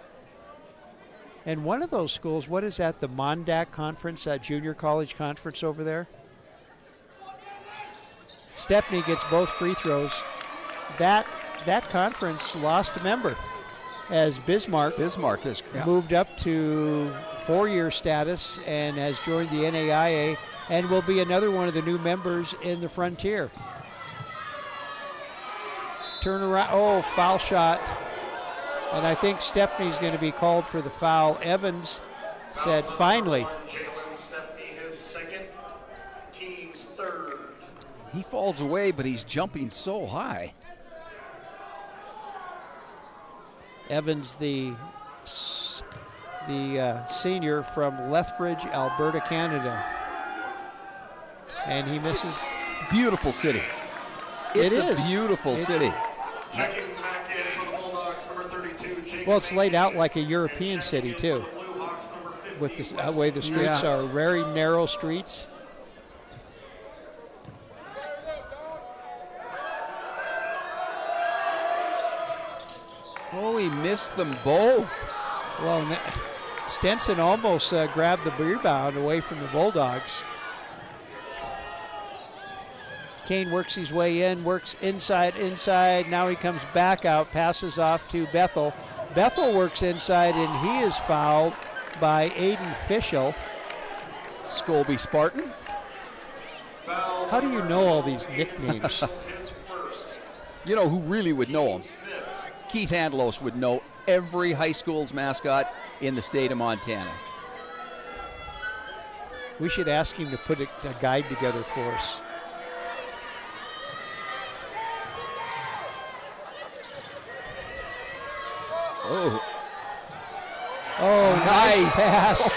And one of those schools, what is that, the Mondac Conference, that junior college conference over there? Stepney gets both free throws. That conference lost a member as Bismarck moved up to four-year status and has joined the NAIA and will be another one of the new members in the Frontier. Turn around, foul shot. And I think Stepney's going to be called for the foul. Evans said, finally. Jalen Stepney, his second, team's third. He falls away, but he's jumping so high. Evans, the senior from Lethbridge, Alberta, Canada. And he misses. Beautiful city. It's a beautiful city. Checking back in for the Bulldogs, number 32, Jacob. Well, it's laid out like a European city, too, with the way the streets are, very narrow streets. Oh, he missed them both. Well, Stenson almost grabbed the rebound away from the Bulldogs. Kane works his way in, works inside. Now he comes back out, passes off to Bethel. Bethel works inside, and he is fouled by Aiden Fischel. Scobie Spartan. How do you know all these nicknames? You know who really would know them? Keith Andelos would know every high school's mascot in the state of Montana. We should ask him to put a guide together for us. Oh, nice pass.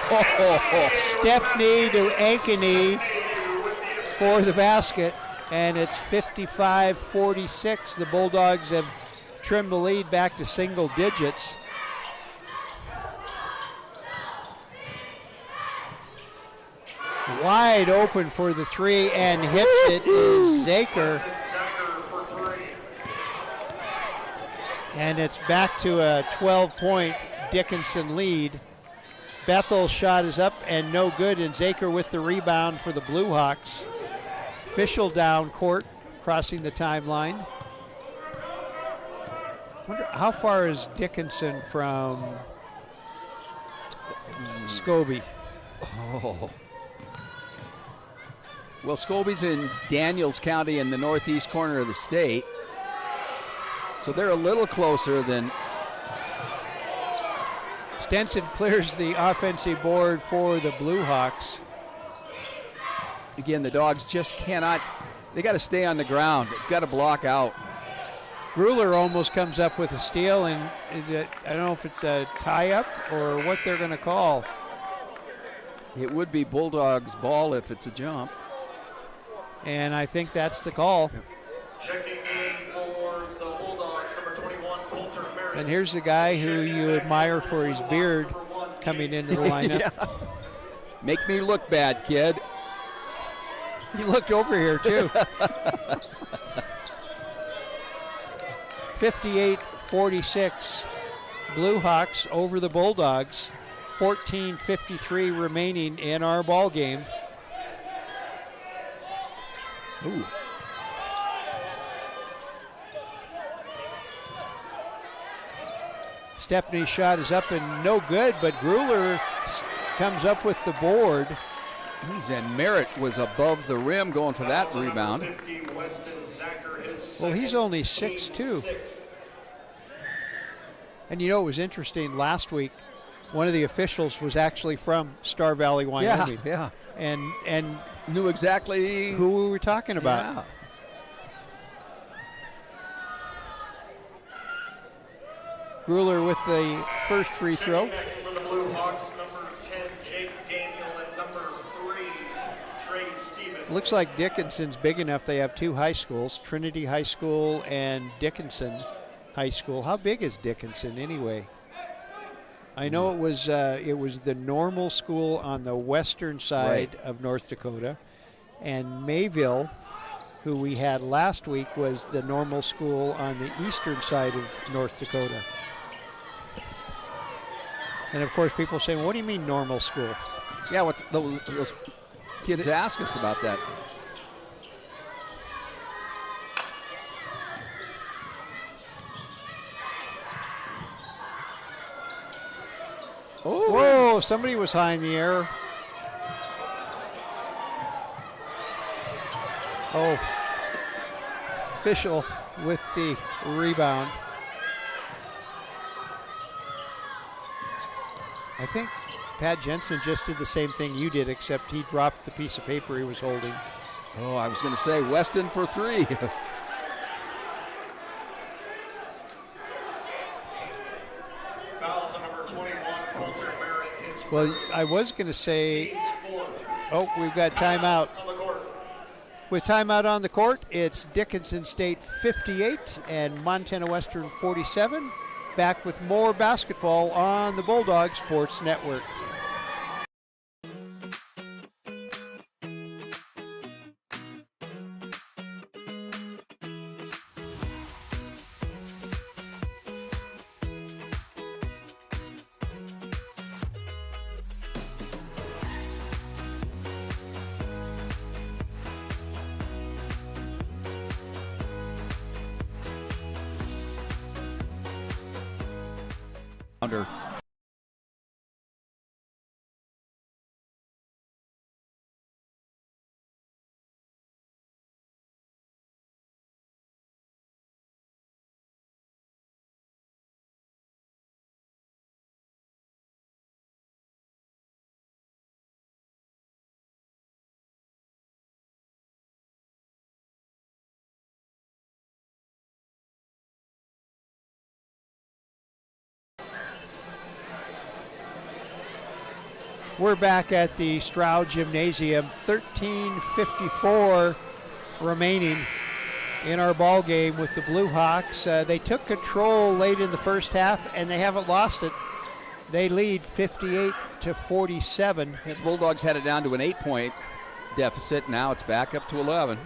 Stepney to Ankeny for the basket, and it's 55-46. The Bulldogs have trimmed the lead back to single digits. Wide open for the three, and hits it is Zacher. And it's back to a 12-point Dickinson lead. Bethel's shot is up and no good, and Zaker with the rebound for the Blue Hawks. Official down court, crossing the timeline. Wonder how far is Dickinson from Scobie? Oh. Well, Scobie's in Daniels County in the northeast corner of the state. So they're a little closer than. Stenson clears the offensive board for the Blue Hawks. Again, the Dogs just cannot. They got to stay on the ground. They've got to block out. Gruler almost comes up with a steal, and I don't know if it's a tie-up or what they're going to call. It would be Bulldog's ball if it's a jump. And I think that's the call. Checking in for the Bulldogs, number 21, Coulter Merritt. And here's the guy who you admire for his beard coming into the lineup. Yeah. Make me look bad, kid. He looked over here, too. 58-46, Blue Hawks over the Bulldogs. 14:53 remaining in our ball game. Ooh. Stepney's shot is up and no good, but Gruler comes up with the board. And Merritt was above the rim going for that rebound. Well, he's only 6'2". And you know, it was interesting last week, one of the officials was actually from Star Valley, Wyoming. Yeah. And Knew exactly who we were talking about. Yeah. Gruler with the first free throw. For the Blue Hawks, number 10, Jake Daniel, and number 3, Trey Stevens. Looks like Dickinson's big enough. They have two high schools, Trinity High School and Dickinson High School. How big is Dickinson anyway? I know it was the normal school on the western side of North Dakota, and Mayville, who we had last week, was the normal school on the eastern side of North Dakota. And of course, people say, well, what do you mean normal school? Yeah, what's those kids ask us about that. Oh, whoa, somebody was high in the air. Oh, official with the rebound. I think Pat Jensen just did the same thing you did, except he dropped the piece of paper he was holding. Oh, I was going to say Weston for 3. Fouls on number 21, Coulter Merritt. His Well, I was going to say, team's 4. oh, we've got timeout. On the court. With timeout on the court, it's Dickinson State 58 and Montana Western 47. Back with more basketball on the Bulldog Sports Network. Under. We're back at the Stroud Gymnasium. 13:54 remaining in our ball game with the Blue Hawks. They took control late in the first half, and they haven't lost it. They lead 58-47. The Bulldogs had it down to an 8-point deficit. Now it's back up to 11.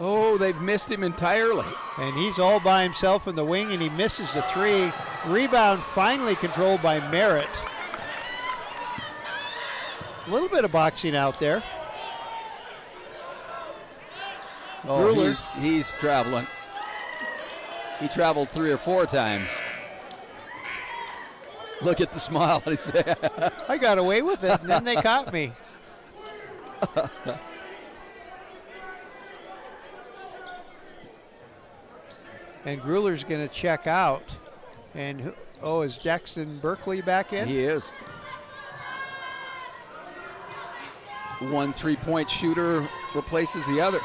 Oh, they've missed him entirely. And he's all by himself in the wing, and he misses the three. Rebound finally controlled by Merritt. A little bit of boxing out there. Oh, he's traveling. He traveled 3 or 4 times. Look at the smile on his face. I got away with it, and then they caught me. And Gruler's going to check out. And, is Jackson Berkeley back in? He is. One 3-point shooter replaces the other.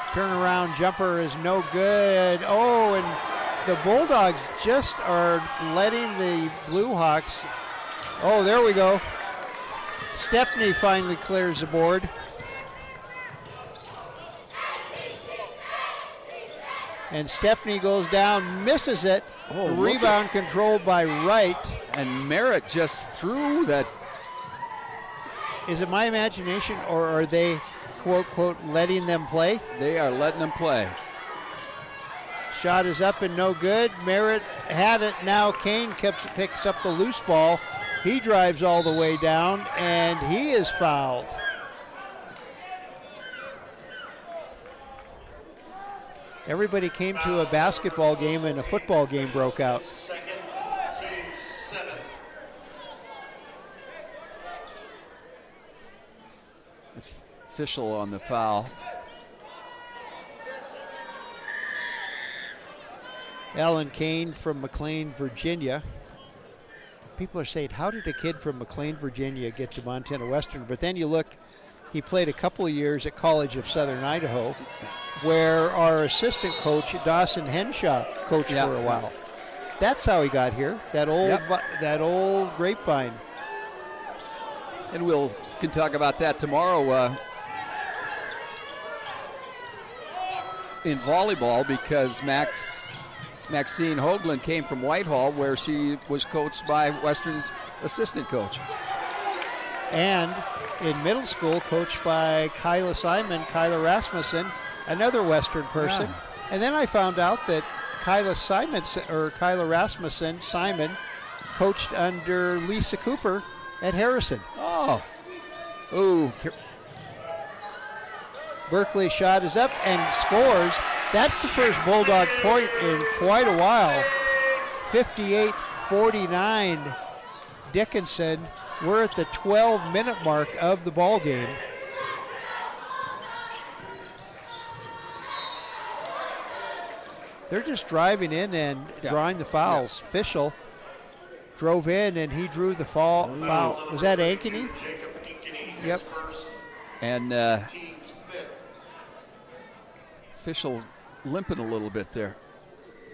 Turnaround jumper is no good. Oh, and the Bulldogs just are letting the Blue Hawks. Oh, there we go. Stepney finally clears the board. And Stepney goes down, misses it. Oh, rebound controlled by Wright. And Merritt just threw that. Is it my imagination, or are they, quote, quote, letting them play? They are letting them play. Shot is up and no good. Merritt had it. Now Kane picks up the loose ball. He drives all the way down, and he is fouled. Everybody came to a basketball game, and a football game broke out. Second, team 7. Official on the foul. Alan Kane from McLean, Virginia. People are saying, how did a kid from McLean, Virginia get to Montana Western? But then you look, he played a couple of years at College of Southern Idaho, where our assistant coach, Dawson Henshaw, coached for a while. That's how he got here, that old grapevine. And we'll can talk about that tomorrow in volleyball, because Maxine Hoagland came from Whitehall, where she was coached by Western's assistant coach. And in middle school, coached by Kyla Rasmussen, another Western person. Yeah. And then I found out that Kyla Rasmussen, Simon, coached under Lisa Cooper at Harrison. Oh. Ooh. Berkeley shot is up and scores. That's the first Bulldog point in quite a while. 58-49 Dickinson. We're at the 12-minute mark of the ball game. They're just driving in and drawing the fouls. Yeah. Fischel drove in and he drew the foul. Was that Ankeny? Yep. And Fischel limping a little bit there.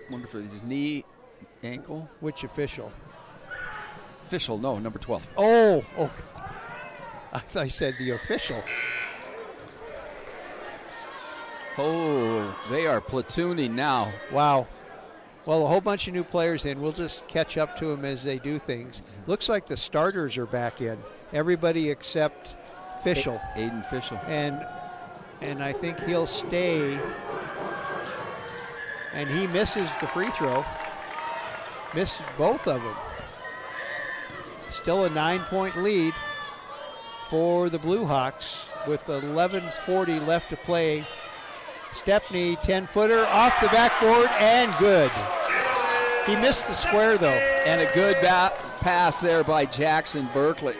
Wonder if it's his knee, ankle. Which official? Official, no, number 12. Oh, I thought you said the official. Oh, they are platooning now. Wow. Well, a whole bunch of new players in. We'll just catch up to them as they do things. Looks like the starters are back in. Everybody except Fischel. Aiden Fischel. And I think he'll stay. And he misses the free throw. Missed both of them. Still a 9-point lead for the Blue Hawks with 11:40 left to play. Stepney, 10-footer off the backboard and good. He missed the square though. And a good pass there by Jackson Berkeley.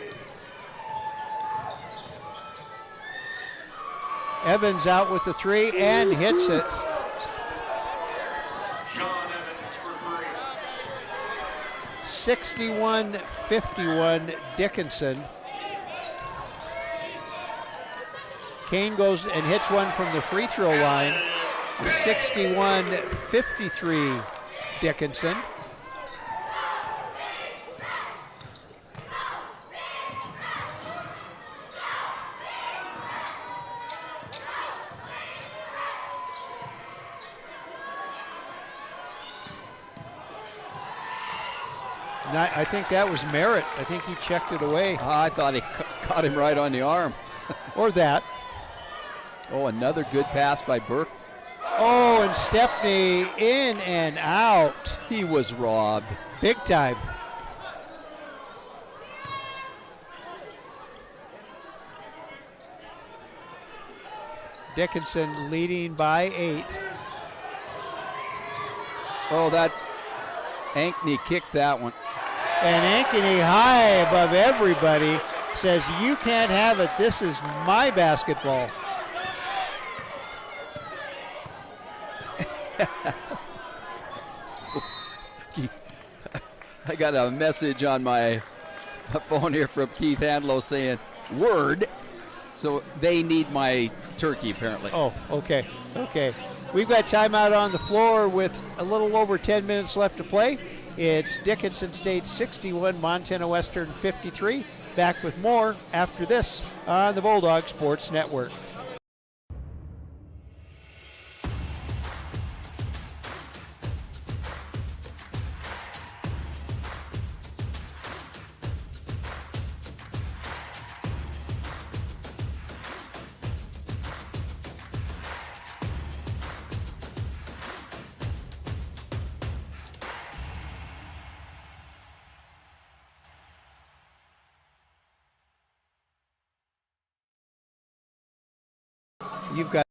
Evans out with the three and hits it. John Evans for 3. 61-51 Dickinson. Kane goes and hits one from the free throw line. 61-53 Dickinson. I think that was Merritt. I think he checked it away. I thought he caught him right on the arm. Or that. Oh, another good pass by Burke. Oh, and Stepney in and out. He was robbed. Big time. Dickinson leading by 8. Oh, that Ankney kicked that one. And Ankney, high above everybody, says, you can't have it. This is my basketball. I got a message on my phone here from Keith Handlow saying, word. So they need my turkey, apparently. Oh, okay. We've got timeout on the floor with a little over 10 minutes left to play. It's Dickinson State 61, Montana Western 53. Back with more after this on the Bulldog Sports Network. You've got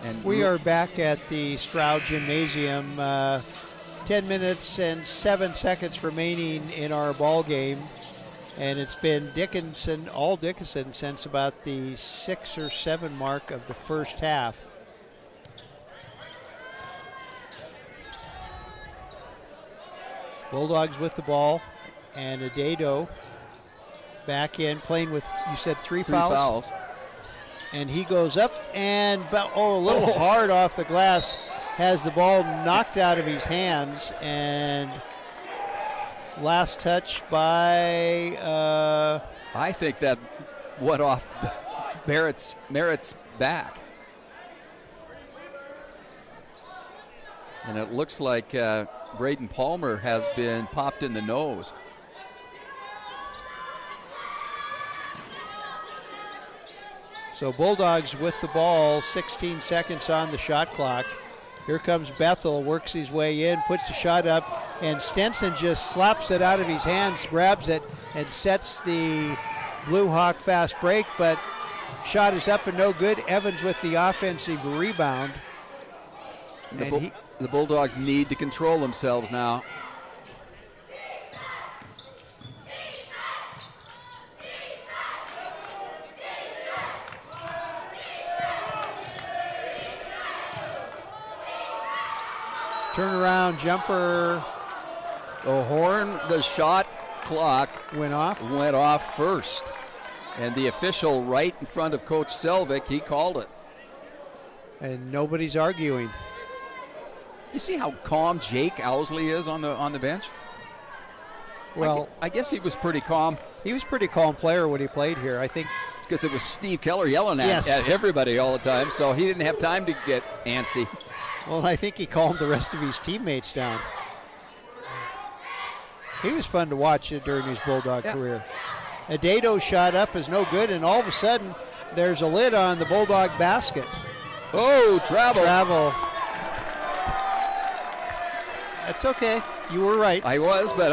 And we are back at the Stroud Gymnasium. 10 minutes and 7 seconds remaining in our ball game. And it's been Dickinson, all Dickinson, since about the 6 or 7 mark of the first half. Bulldogs with the ball, and Adado back in, playing with, you said three fouls. And he goes up and, a little hard off the glass, has the ball knocked out of his hands, and last touch by... I think that went off Merritt's back. And it looks like Braden Palmer has been popped in the nose. So Bulldogs with the ball, 16 seconds on the shot clock. Here comes Bethel, works his way in, puts the shot up, and Stenson just slaps it out of his hands, grabs it, and sets the Blue Hawk fast break, but shot is up and no good. Evans with the offensive rebound. The Bulldogs need to control themselves now. Turnaround jumper. The shot clock went off first. And the official right in front of Coach Selvik, he called it. And nobody's arguing. You see how calm Jake Owsley is on the bench? Well, I guess he was pretty calm. He was a pretty calm player when he played here, I think. Because it was Steve Keller yelling at everybody all the time, so he didn't have time to get antsy. Well, I think he calmed the rest of his teammates down. He was fun to watch during his Bulldog career. Adado shot up is no good, and all of a sudden, there's a lid on the Bulldog basket. Oh, travel. That's okay. You were right. I was, but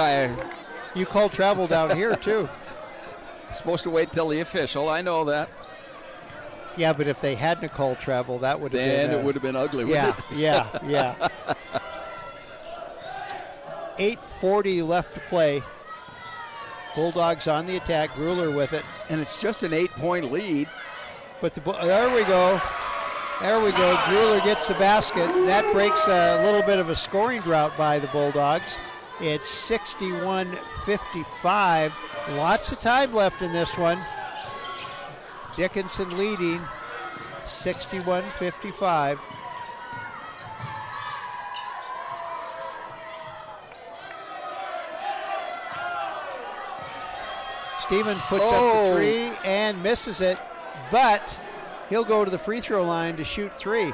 You called travel down here, too. Supposed to wait till the official. I know that. Yeah, but if they hadn't called travel, that would have been... Then it would have been ugly, yeah, wouldn't it? Yeah. 8:40 left to play. Bulldogs on the attack. Grueller with it. And it's just an 8-point lead. But there we go. Grueller gets the basket. That breaks a little bit of a scoring drought by the Bulldogs. It's 61-55. Lots of time left in this one. Dickinson leading. 61-55. Stevens puts up the three and misses it, but he'll go to the free throw line to shoot three.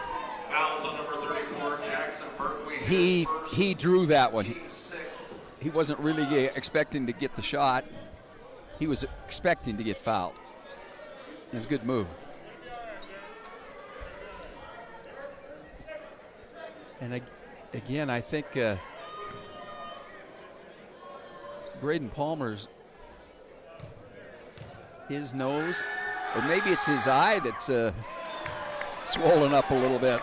Fouls on number 34, Jackson Berkeley. He drew that one. He wasn't really expecting to get the shot. He was expecting to get fouled. It was a good move. And again, I think Braden Palmer's his nose, or maybe it's his eye that's swollen up a little bit.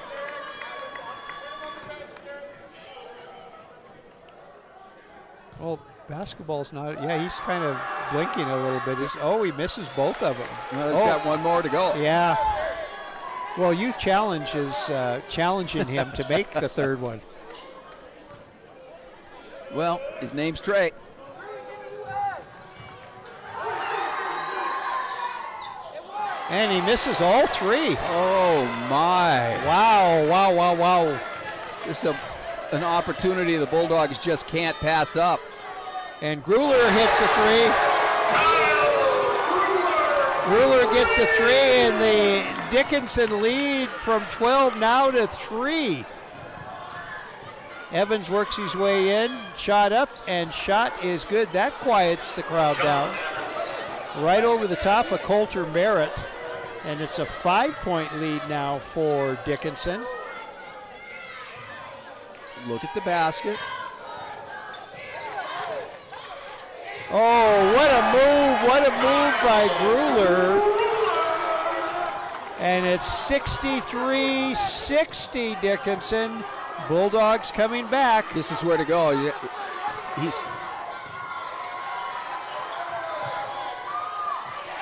Well, basketball's not, he's kind of blinking a little bit. He misses both of them. Well, he's got one more to go. Yeah. Well, Youth Challenge is challenging him to make the third one. Well, his name's Trey. And he misses all three. Oh, my. Wow. This is an opportunity the Bulldogs just can't pass up. And Gruler hits the three. Gruler gets the three, and the Dickinson lead from 12 now to 3. Evans works his way in, shot up, and shot is good. That quiets the crowd down. Right over the top of Coulter Merritt. And it's a 5-point lead now for Dickinson. Look at the basket. Oh, what a move by Gruler. And it's 63-60 Dickinson. Bulldogs coming back. This is where to go.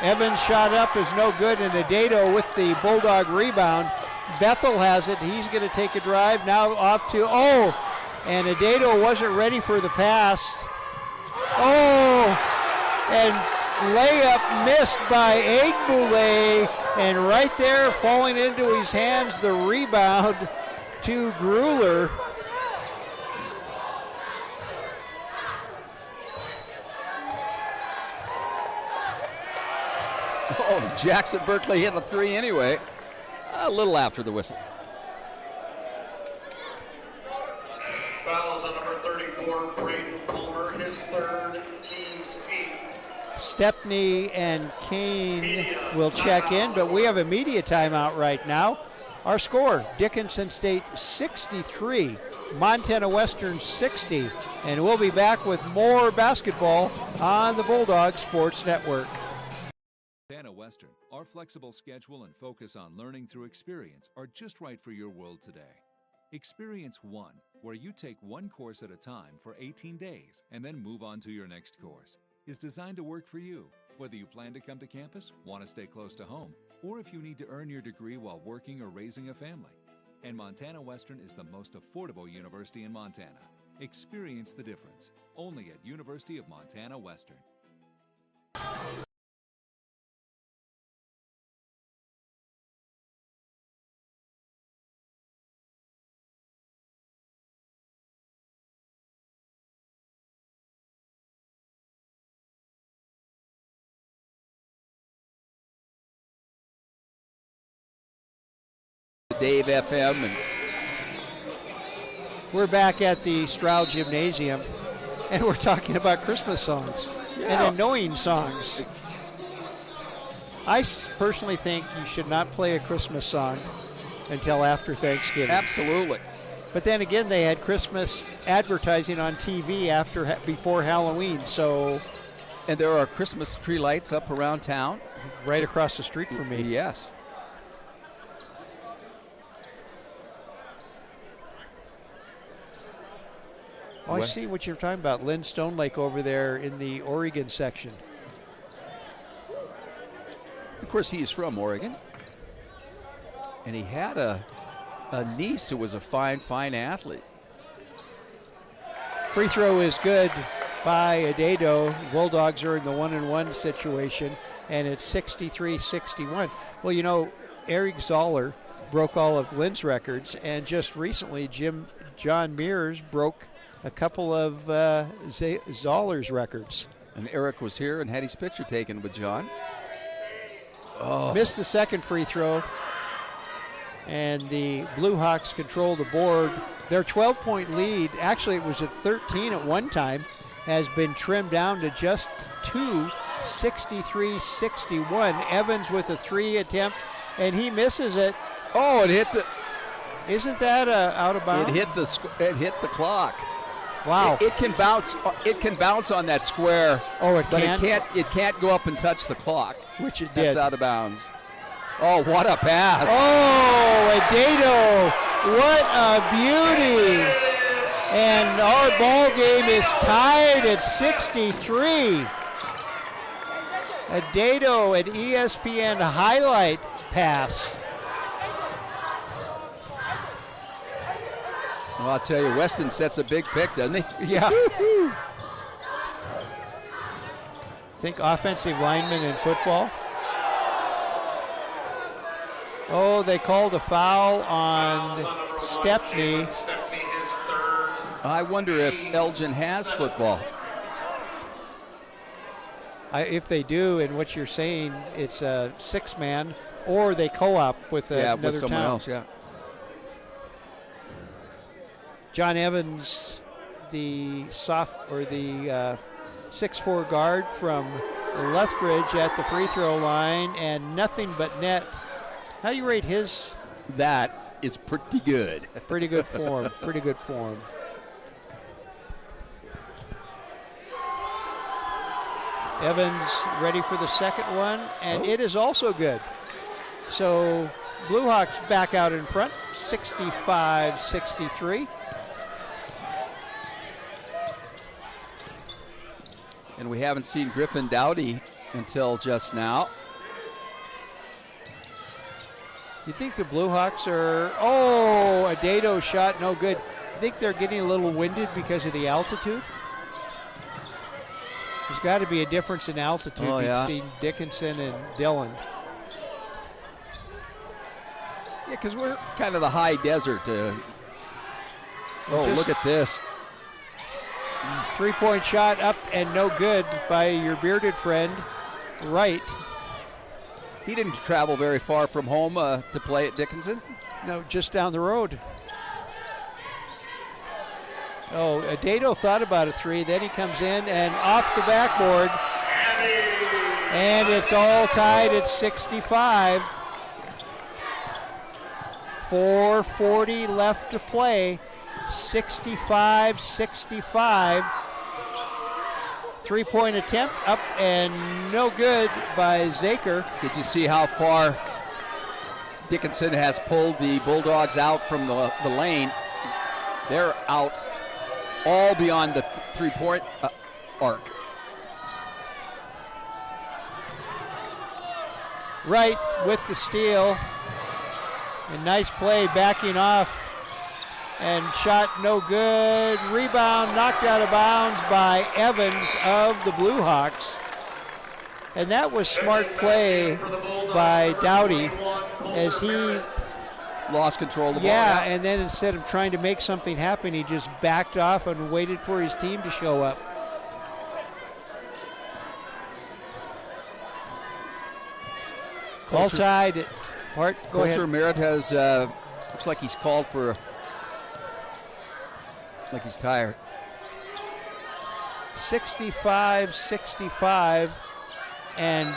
Evans shot up is no good, and Adedo with the Bulldog rebound. Bethel has it. He's going to take a drive. Now off to, and Adedo wasn't ready for the pass. And layup missed by Egbule, and right there falling into his hands, the rebound to Gruler. Jackson Berkeley hit the three anyway, a little after the whistle. Fouls on number 34, Braden Palmer, his third, team's 8. Stepney and Kane will check in, but we have a media timeout right now. Our score, Dickinson State 63, Montana Western 60, and we'll be back with more basketball on the Bulldog Sports Network. Montana Western, our flexible schedule and focus on learning through experience are just right for your world today. Experience 1, where you take one course at a time for 18 days and then move on to your next course, is designed to work for you, whether you plan to come to campus, want to stay close to home, or if you need to earn your degree while working or raising a family. And Montana Western is the most affordable university in Montana. Experience the difference, only at University of Montana Western. Dave FM. And we're back at the Stroud Gymnasium, and we're talking about Christmas songs and annoying songs. I personally think you should not play a Christmas song until after Thanksgiving. Absolutely. But then again, they had Christmas advertising on TV before Halloween, so. And there are Christmas tree lights up around town. Right across the street from me. Yes. Oh, I see what you're talking about. Lynn Stonelake over there in the Oregon section. Of course, he is from Oregon. And he had a niece who was a fine athlete. Free throw is good by Adedo. Bulldogs are in the 1-and-1 situation, and it's 63-61. Well, Eric Zoller broke all of Lynn's records, and just recently John Mears broke a couple of Zoller's records. And Eric was here and had his picture taken with John. Missed the second free throw, and the Blue Hawks control the board. Their 12-point lead, actually it was at 13 at one time, has been trimmed down to just 2, 63-61. Evans with a 3 attempt, and he misses it. Oh, it hit the. Isn't that out of bounds? It hit the clock. Wow. It can bounce. It can bounce on that square. Oh, it but can? It can't go up and touch the clock, which it That's did. out of bounds. Oh, what a pass! Oh, Adato, what a beauty! And our ball game is tied at 63. Adato, an ESPN highlight pass. Well, I'll tell you, Weston sets a big pick, doesn't he? Yeah. Think offensive lineman in football. Oh, they called a foul on Stepney. I wonder if Elgin has football. If they do, and what you're saying, it's a 6-man, or they co-op with another with someone town. else, yeah. John Evans, the 6'4" guard from Lethbridge at the free throw line, and nothing but net. How do you rate his? That is pretty good. Pretty good form. Pretty good form. Evans ready for the second one, and it is also good. So Blue Hawks back out in front, 65-63. And we haven't seen Griffin Dowdy until just now. You think the Blue Hawks are, a Adato shot, no good. You think they're getting a little winded because of the altitude? There's got to be a difference in altitude between Dickinson and Dillon. Yeah, because we're kind of the high desert. Look at this. 3-point shot up and no good by your bearded friend, Wright. He didn't travel very far from home to play at Dickinson. No, just down the road. Oh, Adato thought about a 3, then he comes in and off the backboard. And it's all tied at 65. 4:40 left to play. 65-65. 3-point attempt up and no good by Zaker. Did you see how far Dickinson has pulled the Bulldogs out from the lane? They're out all beyond the 3-point arc. Wright with the steal. A nice play backing off. And shot no good. Rebound knocked out of bounds by Evans of the Blue Hawks. And that was smart play by Dowdy as he lost control of the ball. Yeah, and then instead of trying to make something happen, he just backed off and waited for his team to show up. All tied. Bart, go ahead. Coach Merritt has, looks like he's called for, like he's tired. 65-65. And,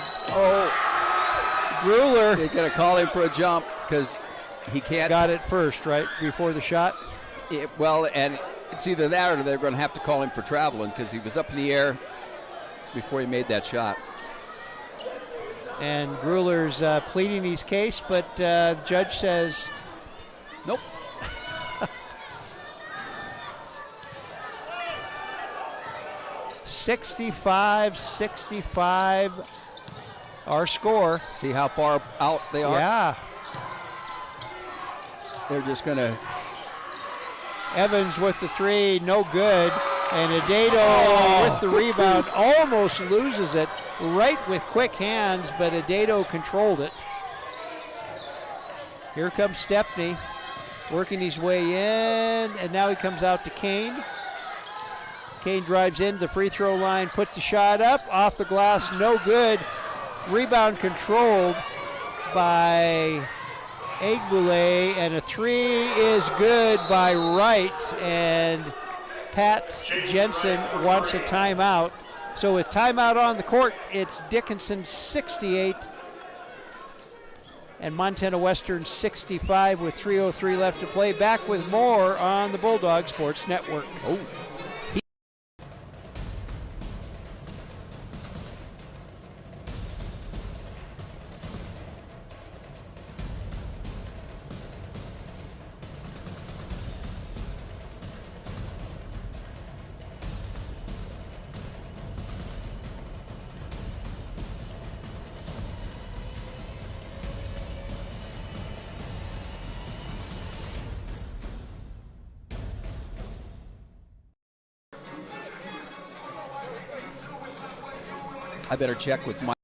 Grueller. They're going to call him for a jump because he can't. Got it first, right, before the shot? And it's either that or they're going to have to call him for traveling because he was up in the air before he made that shot. And Grueller's pleading his case, but the judge says, nope. $65-65, our score. See how far out they are? Yeah. They're just going to. Evans with the 3, no good. And Adato with the rebound almost loses it. Right with quick hands, but Adato controlled it. Here comes Stepney, working his way in, and now he comes out to Kane. Kane drives in the free throw line, puts the shot up, off the glass, no good. Rebound controlled by Egbule, and a three is good by Wright, and Pat Jensen wants a timeout. So with timeout on the court, it's Dickinson 68 and Montana Western 65 with 3:03 left to play. Back with more on the Bulldog Sports Network. I better check with Mike.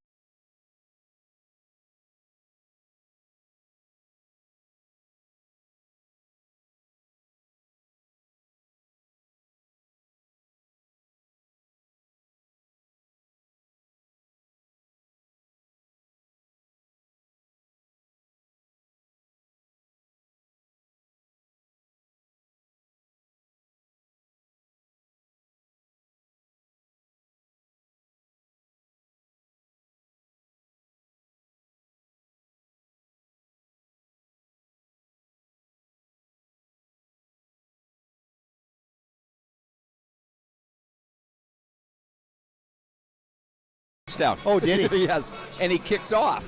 Down. Oh, did he? Yes, and he kicked off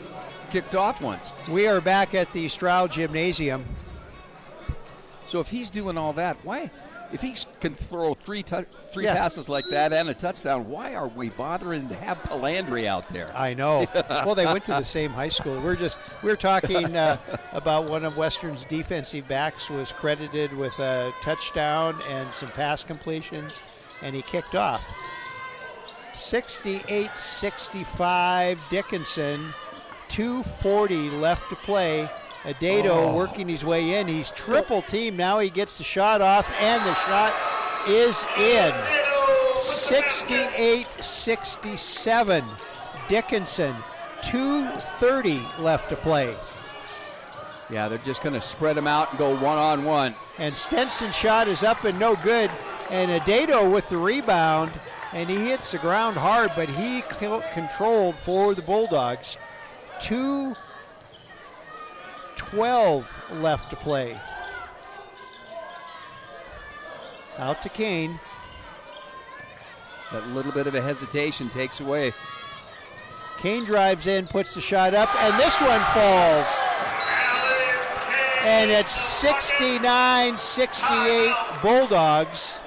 once. We are back at the Stroud Gymnasium. So if he's doing all that, why? If he can throw three passes like that and a touchdown, why are we bothering to have Palandri out there? I know. Well, they went to the same high school. We're talking about one of Western's defensive backs was credited with a touchdown and some pass completions, and he kicked off. 68-65 Dickinson, 2:40 left to play. Adato working his way in. He's triple team. Now he gets the shot off, and the shot is in. 68-67 Dickinson, 2:30 left to play. Yeah, they're just going to spread them out and go one-on-one. And Stenson's shot is up and no good. And Adato with the rebound. And he hits the ground hard, but he controlled for the Bulldogs. 2:12 left to play. Out to Kane. That little bit of a hesitation takes away. Kane drives in, puts the shot up, and this one falls. And it's 69-68 Bulldogs.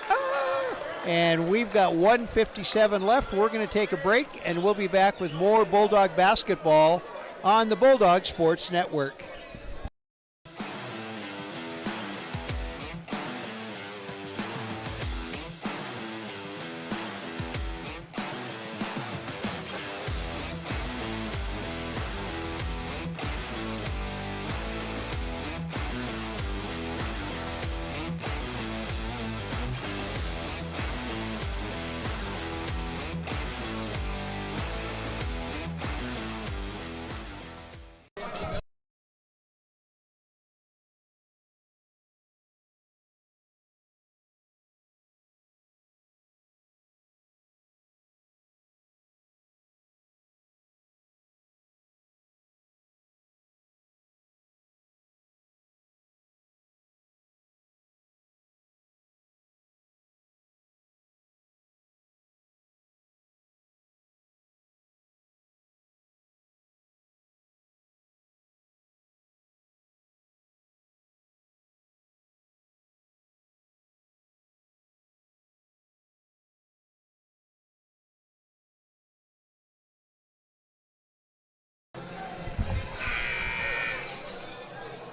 And we've got 1:57 left. We're going to take a break, and we'll be back with more Bulldog basketball on the Bulldog Sports Network.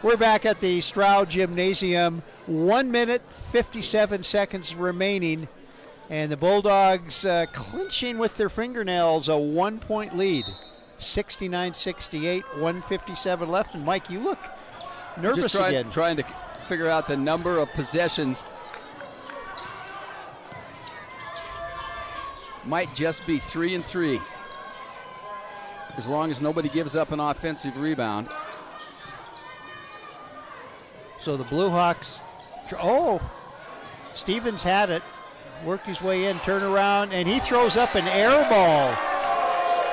We're back at the Stroud Gymnasium. 1 minute, 57 seconds remaining. And the Bulldogs clinching with their fingernails a 1-point lead. 69-68, 1:57 left. And Mike, you look nervous again. Trying to figure out the number of possessions. Might just be 3 and 3. As long as nobody gives up an offensive rebound. So the Blue Hawks, Stevens had it. Worked his way in, turn around, and he throws up an air ball.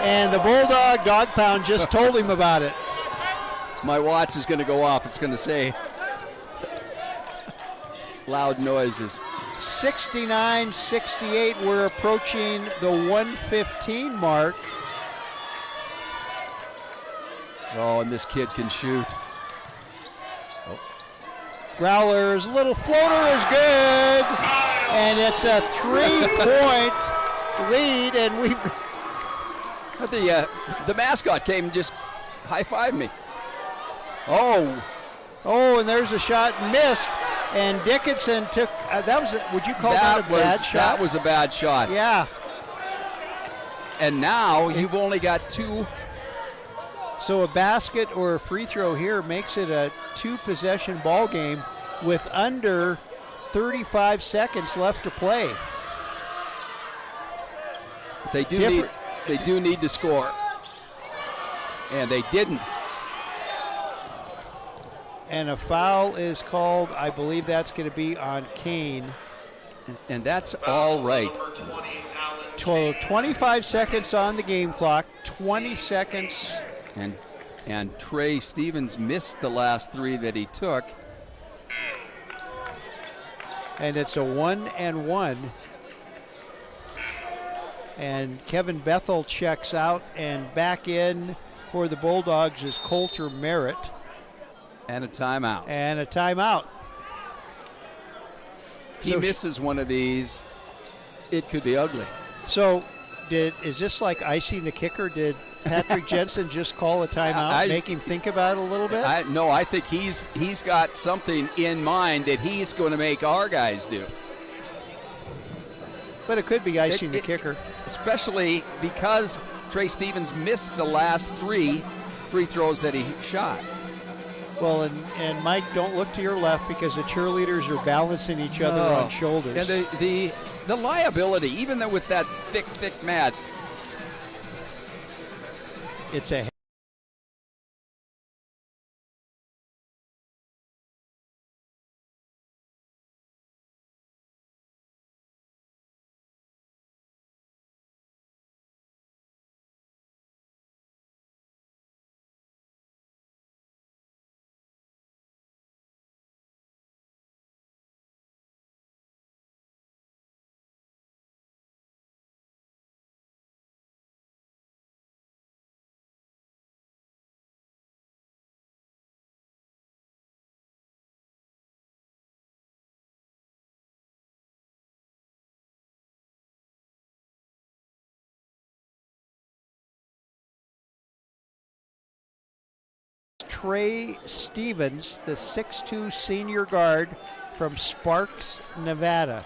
And the Bulldog dog pound just told him about it. My watch is going to go off. It's going to say loud noises. 69-68. We're approaching the 115 mark. Oh, and this kid can shoot. Growler's little floater is good. And it's a 3-point lead, and we've... The mascot came and just high-fived me. Oh, and there's a shot missed, and Dickinson took, would you call that a bad shot? That was a bad shot. Yeah. And now you've only got 2. So a basket or a free throw here makes it a 2-possession ball game with under 35 seconds left to play. They do need to score. And they didn't. And a foul is called. I believe that's going to be on Kane. And that's all right. 25 seconds on the game clock. 20 seconds. And Trey Stevens missed the last 3 that he took. And it's a 1-and-1. And Kevin Bethel checks out, and back in for the Bulldogs is Coulter Merritt. And a timeout. He misses one of these, it could be ugly. So is this like icing the kicker? Did Patrick Jensen just call a timeout, make him think about it a little bit? No, I think he's got something in mind that he's going to make our guys do. But it could be icing the kicker. Especially because Trey Stevens missed the last 3 free throws that he shot. Well, and Mike, don't look to your left because the cheerleaders are balancing each other on shoulders. And the liability, even though with that thick mat, it's a Trey Stevens, the 6'2 senior guard from Sparks, Nevada.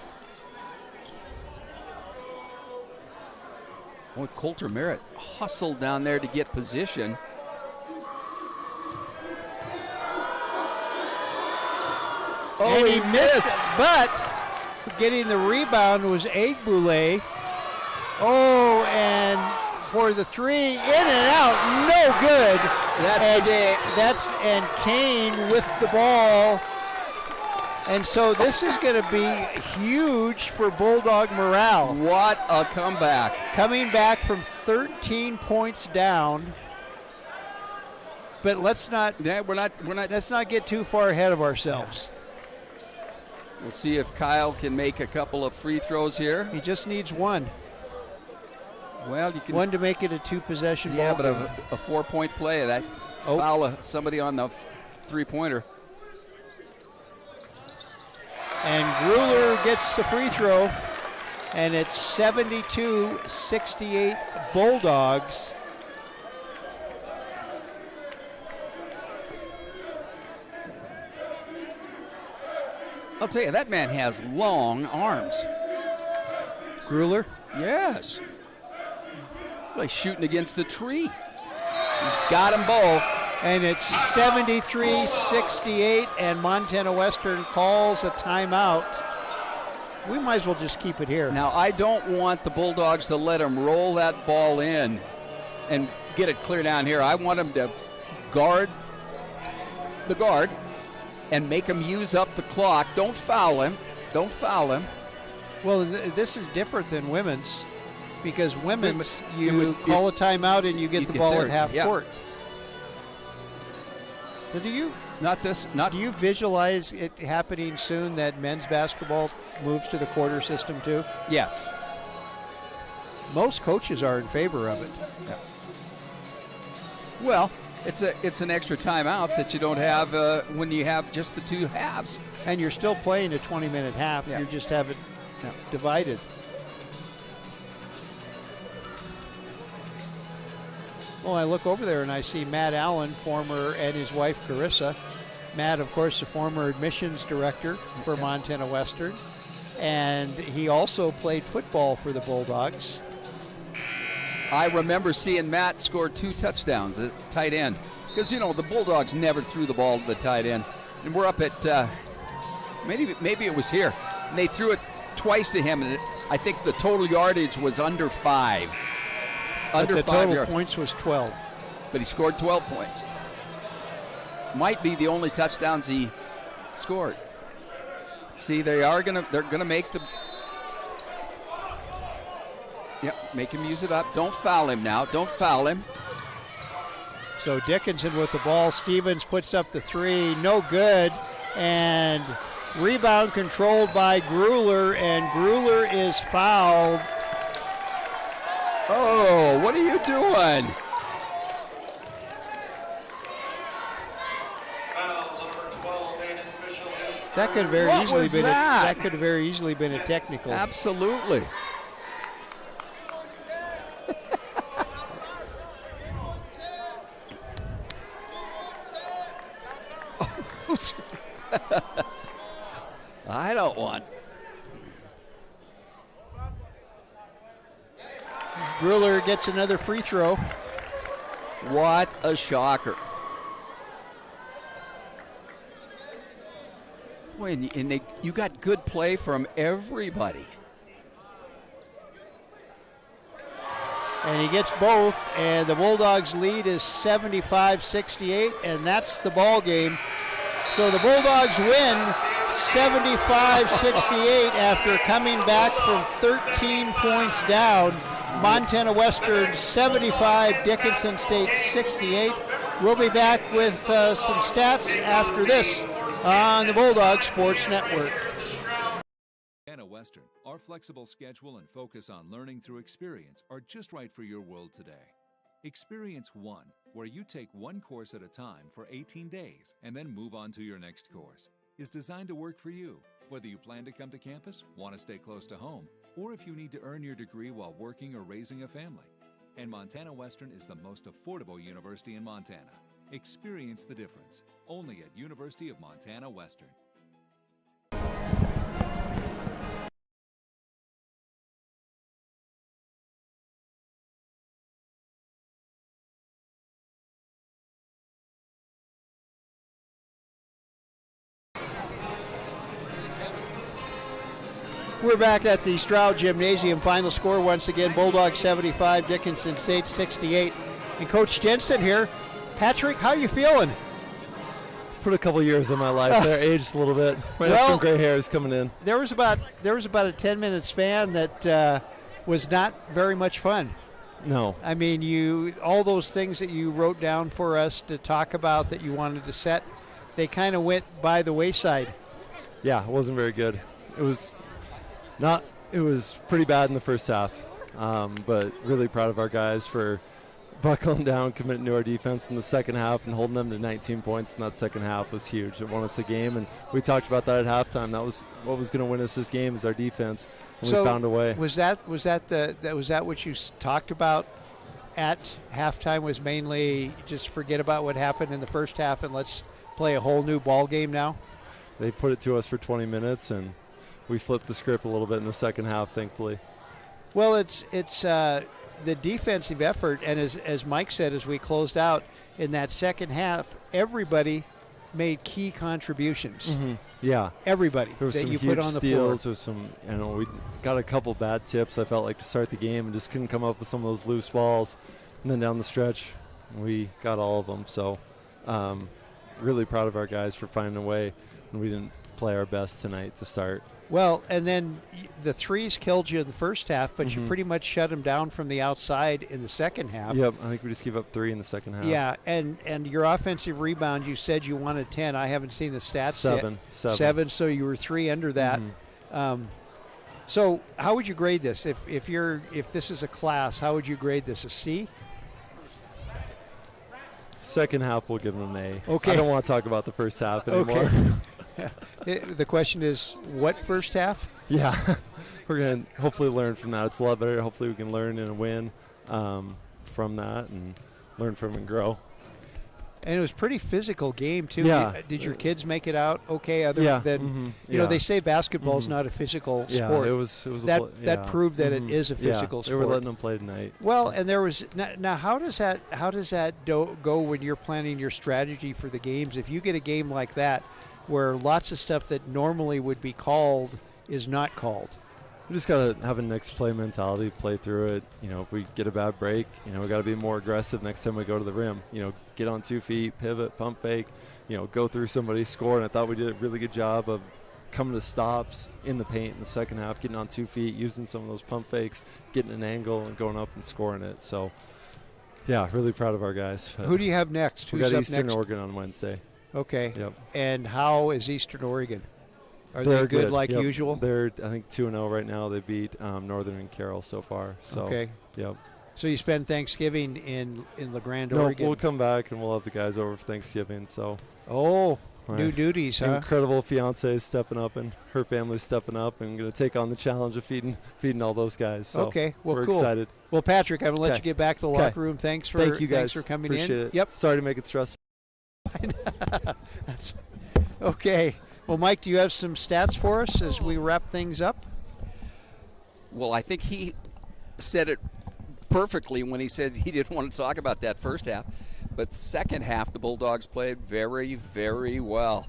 Oh, Coulter Merritt hustled down there to get position. And he missed, but getting the rebound was Eggboulet. Oh, and for the 3, in and out, no good. That's the game. And Kane with the ball. And so this is going to be huge for Bulldog morale. What a comeback. Coming back from 13 points down. But let's not get too far ahead of ourselves. We'll see if Kyle can make a couple of free throws here. He just needs one. Well, you can one to make it a 2-possession ball. Yeah, but a 4-point play, that foul somebody on the 3-pointer. And Grueller gets the free throw, and it's 72-68 Bulldogs. I'll tell you, that man has long arms. Grueller? Yes. Like shooting against a tree. He's got them both. And it's 73-68, and Montana Western calls a timeout. We might as well just keep it here. Now, I don't want the Bulldogs to let them roll that ball in and get it clear down here. I want them to guard the guard and make him use up the clock. Don't foul him. Don't foul him. Well, this is different than women's, because women's, you call a timeout and you get the ball at half court. But do you visualize it happening soon that men's basketball moves to the quarter system too? Yes. Most coaches are in favor of it. Yeah. Well, it's an extra timeout that you don't have when you have just the two halves. And you're still playing a 20-minute half. Yeah. You just have it divided. Well, I look over there and I see Matt Allen, former, and his wife Carissa. Matt, of course, the former admissions director for Montana Western. And he also played football for the Bulldogs. I remember seeing Matt score 2 touchdowns at tight end. Because, the Bulldogs never threw the ball to the tight end. And we're up at, maybe it was here. And they threw it twice to him, and I think the total yardage was under 5. Under the 5 total yards. points was 12. But he scored 12 points. Might be the only touchdowns he scored. See, they're gonna make the make him use it up. Don't foul him now. Don't foul him. So Dickinson with the ball. Stevens puts up the 3. No good. And rebound controlled by Grueller, and Grueller is fouled. Oh, what are you doing? That could have very easily been that could have very easily been a technical. Absolutely. I don't want. Grueller gets another free throw. What a shocker. Boy, and you got good play from everybody. And he gets both, and the Bulldogs' lead is 75-68, and that's the ball game. So the Bulldogs win 75-68 after coming back from 13 points down. Montana Western 75, Dickinson State 68. We'll be back with some stats after this on the Bulldog Sports Network. Montana Western, our flexible schedule and focus on learning through experience are just right for your world today. Experience 1, where you take one course at a time for 18 days and then move on to your next course, is designed to work for you, whether you plan to come to campus, want to stay close to home, or if you need to earn your degree while working or raising a family. And Montana Western is the most affordable university in Montana. Experience the difference, only at University of Montana Western. We're back at the Stroud Gymnasium. Final score once again, Bulldogs 75, Dickinson State 68. And Coach Jensen here. Patrick, how are you feeling? Put a couple years in my life there, aged a little bit. Might have some gray hairs coming in. There was about a 10-minute span that was not very much fun. No. I mean, all those things that you wrote down for us to talk about that you wanted to set, they kind of went by the wayside. Yeah, it wasn't very good. It was pretty bad in the first half, but really proud of our guys for buckling down, committing to our defense in the second half, and holding them to 19 points in that second half was huge. It won us a game, and we talked about that at halftime. That was what was going to win us this game, is our defense, and we found a way. Was that what you talked about at halftime? Was mainly just forget about what happened in the first half and let's play a whole new ball game now? They put it to us for 20 minutes, and we flipped the script a little bit in the second half, thankfully. Well, it's the defensive effort, and as Mike said, as we closed out in that second half, everybody made key contributions. Mm-hmm. Yeah. Everybody there was that some you huge put on the steals, floor. There was some, we got a couple bad tips, I felt like, to start the game and just couldn't come up with some of those loose balls. And then down the stretch, we got all of them. So really proud of our guys for finding a way, and we didn't play our best tonight to start. Well, and then the threes killed you in the first half, but you pretty much shut them down from the outside in the second half. Yep, I think we just gave up 3 in the second half. Yeah, and your offensive rebound, you said you wanted 10. I haven't seen the stats yet. 7, so you were 3 under that. So how would you grade this? If this is a class, how would you grade this? A C? Second half, we'll give them an A. Okay. I don't want to talk about the first half anymore. Okay. The question is, what first half? Yeah. We're going to hopefully learn from that. It's a lot better. Hopefully we can learn and win from that and learn from it and grow. And it was a pretty physical game, too. Yeah. Did your kids make it out okay than, you know, they say basketball is not a physical sport. Yeah, it was that proved that it is a physical sport. They were letting them play tonight. Well, and there was now how does that go when you're planning your strategy for the games? If you get a game like that where lots of stuff that normally would be called is not called. We just got to have a next play mentality, play through it. If we get a bad break, we got to be more aggressive next time we go to the rim. Get on 2 feet, pivot, pump fake, go through somebody, score. And I thought we did a really good job of coming to stops in the paint in the second half, getting on 2 feet, using some of those pump fakes, getting an angle and going up and scoring it. So, yeah, really proud of our guys. Who do you have next? We Who's got up Eastern next? Oregon on Wednesday. Okay. Yep. And how is Eastern Oregon? Are They're they good like Yep. usual? They're, I think, 2-0 right now. They beat Northern and Carroll so far. So, okay. Yep. So you spend Thanksgiving in La Grande, No, Oregon? we'll come back and we'll have the guys over for Thanksgiving. So. New duties, huh? Incredible fiance is stepping up, and her family's stepping up, and going to take on the challenge of feeding all those guys. So okay, well, we're cool. excited. Well, Patrick, I'm going to let you get back to the locker room. Thank you guys for coming Appreciate in. It. Yep. Sorry to make it stressful. Okay. Well, Mike, do you have some stats for us as we wrap things up? Well, I think he said it perfectly when he said he didn't want to talk about that first half. But the second half, the Bulldogs played very, very well.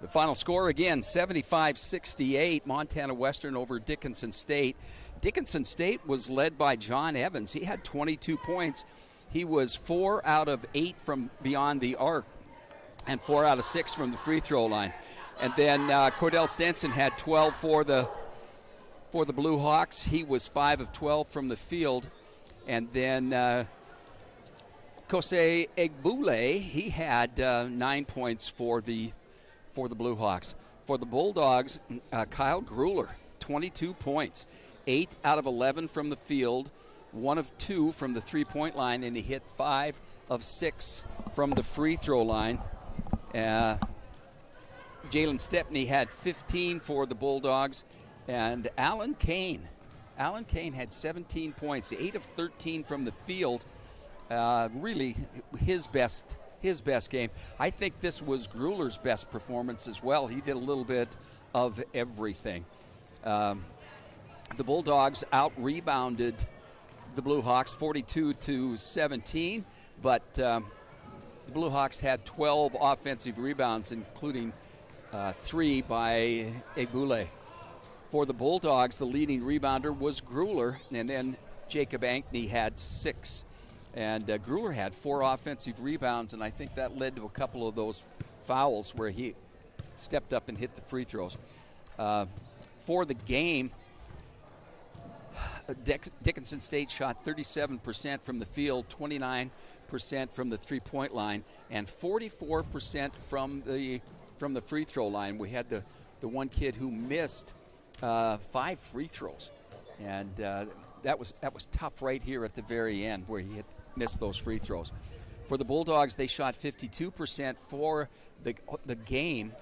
The final score again, 75-68, Montana Western over Dickinson State. Dickinson State was led by John Evans. He had 22 points. He was 4 out of 8 from beyond the arc and 4 out of 6 from the free throw line. And then Cordell Stenson had 12 for the Blue Hawks. He was 5 of 12 from the field. And then Kose Egbule, he had 9 points for the Blue Hawks. For the Bulldogs, Kyle Grueller, 22 points, 8 out of 11 from the field, 1 of 2 from the three-point line, and he hit 5 of 6 from the free throw line. Jalen Stepney had 15 for the Bulldogs, and Alan Kane had 17 points, 8 of 13 from the field. Really his best game. I think this was Grueller's best performance as well. He did a little bit of everything. The Bulldogs out-rebounded the Blue Hawks 42-17, but the Blue Hawks had 12 offensive rebounds, including 3 by Egbule. For the Bulldogs, the leading rebounder was Grueller, and then Jacob Ankney had 6. And Grueller had 4 offensive rebounds, and I think that led to a couple of those fouls where he stepped up and hit the free throws. For the game, Dickinson State shot 37% from the field, 29% from the three-point line, and 44% from the free throw line. We had the one kid who missed 5 free throws, and that was tough right here at the very end where he had missed those free throws. For the Bulldogs, they shot 52% for the game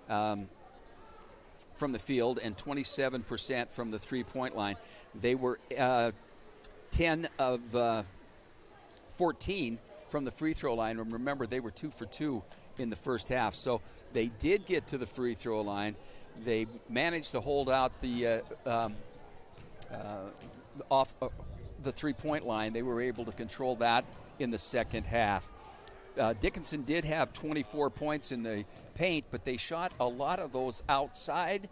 from the field and 27% from the three-point line. They were 10 of 14 from the free throw line. And remember, they were 2 for 2 in the first half. So they did get to the free throw line. They managed to hold out the off the three-point line. They were able to control that in the second half. Dickinson did have 24 points in the paint, but they shot a lot of those outside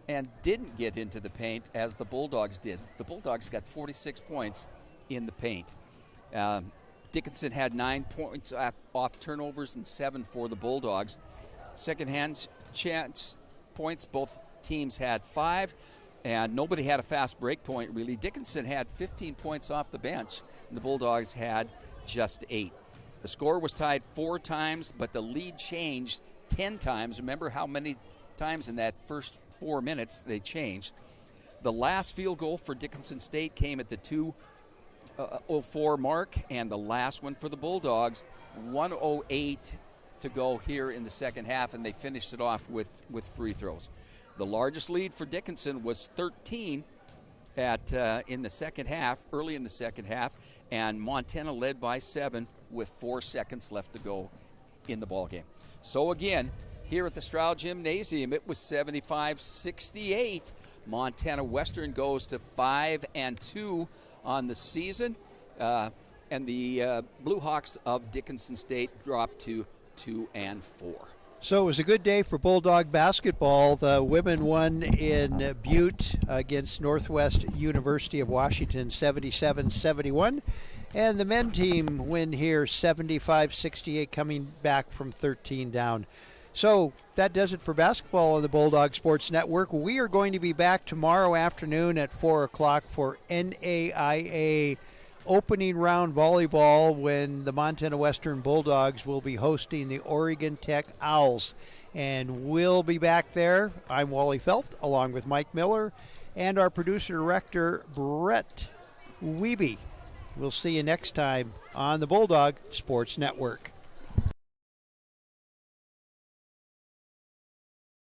and didn't get into the paint as the Bulldogs did. The Bulldogs got 46 points in the paint. Dickinson had 9 points off turnovers and 7 for the Bulldogs. Second-hand chance points, both teams had 5, and nobody had a fast break point, really. Dickinson had 15 points off the bench, and the Bulldogs had just 8. The score was tied 4 times, but the lead changed 10 times. Remember how many times in that first 4 minutes they changed. The last field goal for Dickinson State came at the 2:04 mark, and the last one for the Bulldogs, 1:08 to go here in the second half, and they finished it off with free throws. The largest lead for Dickinson was 13 in the second half, early in the second half, and Montana led by 7 with 4 seconds left to go in the ballgame. So again, here at the Stroud Gymnasium, it was 75-68. Montana Western goes to 5-2 on the season, and the Blue Hawks of Dickinson State dropped to 2-4. So it was a good day for Bulldog basketball. The women won in Butte against Northwest University of Washington 77-71. And the men team win here 75-68, coming back from 13 down. So that does it for basketball on the Bulldog Sports Network. We are going to be back tomorrow afternoon at 4 o'clock for NAIA opening round volleyball when the Montana Western Bulldogs will be hosting the Oregon Tech Owls. And we'll be back there. I'm Wally Felt, along with Mike Miller and our producer-director, Brett Wiebe. We'll see you next time on the Bulldog Sports Network.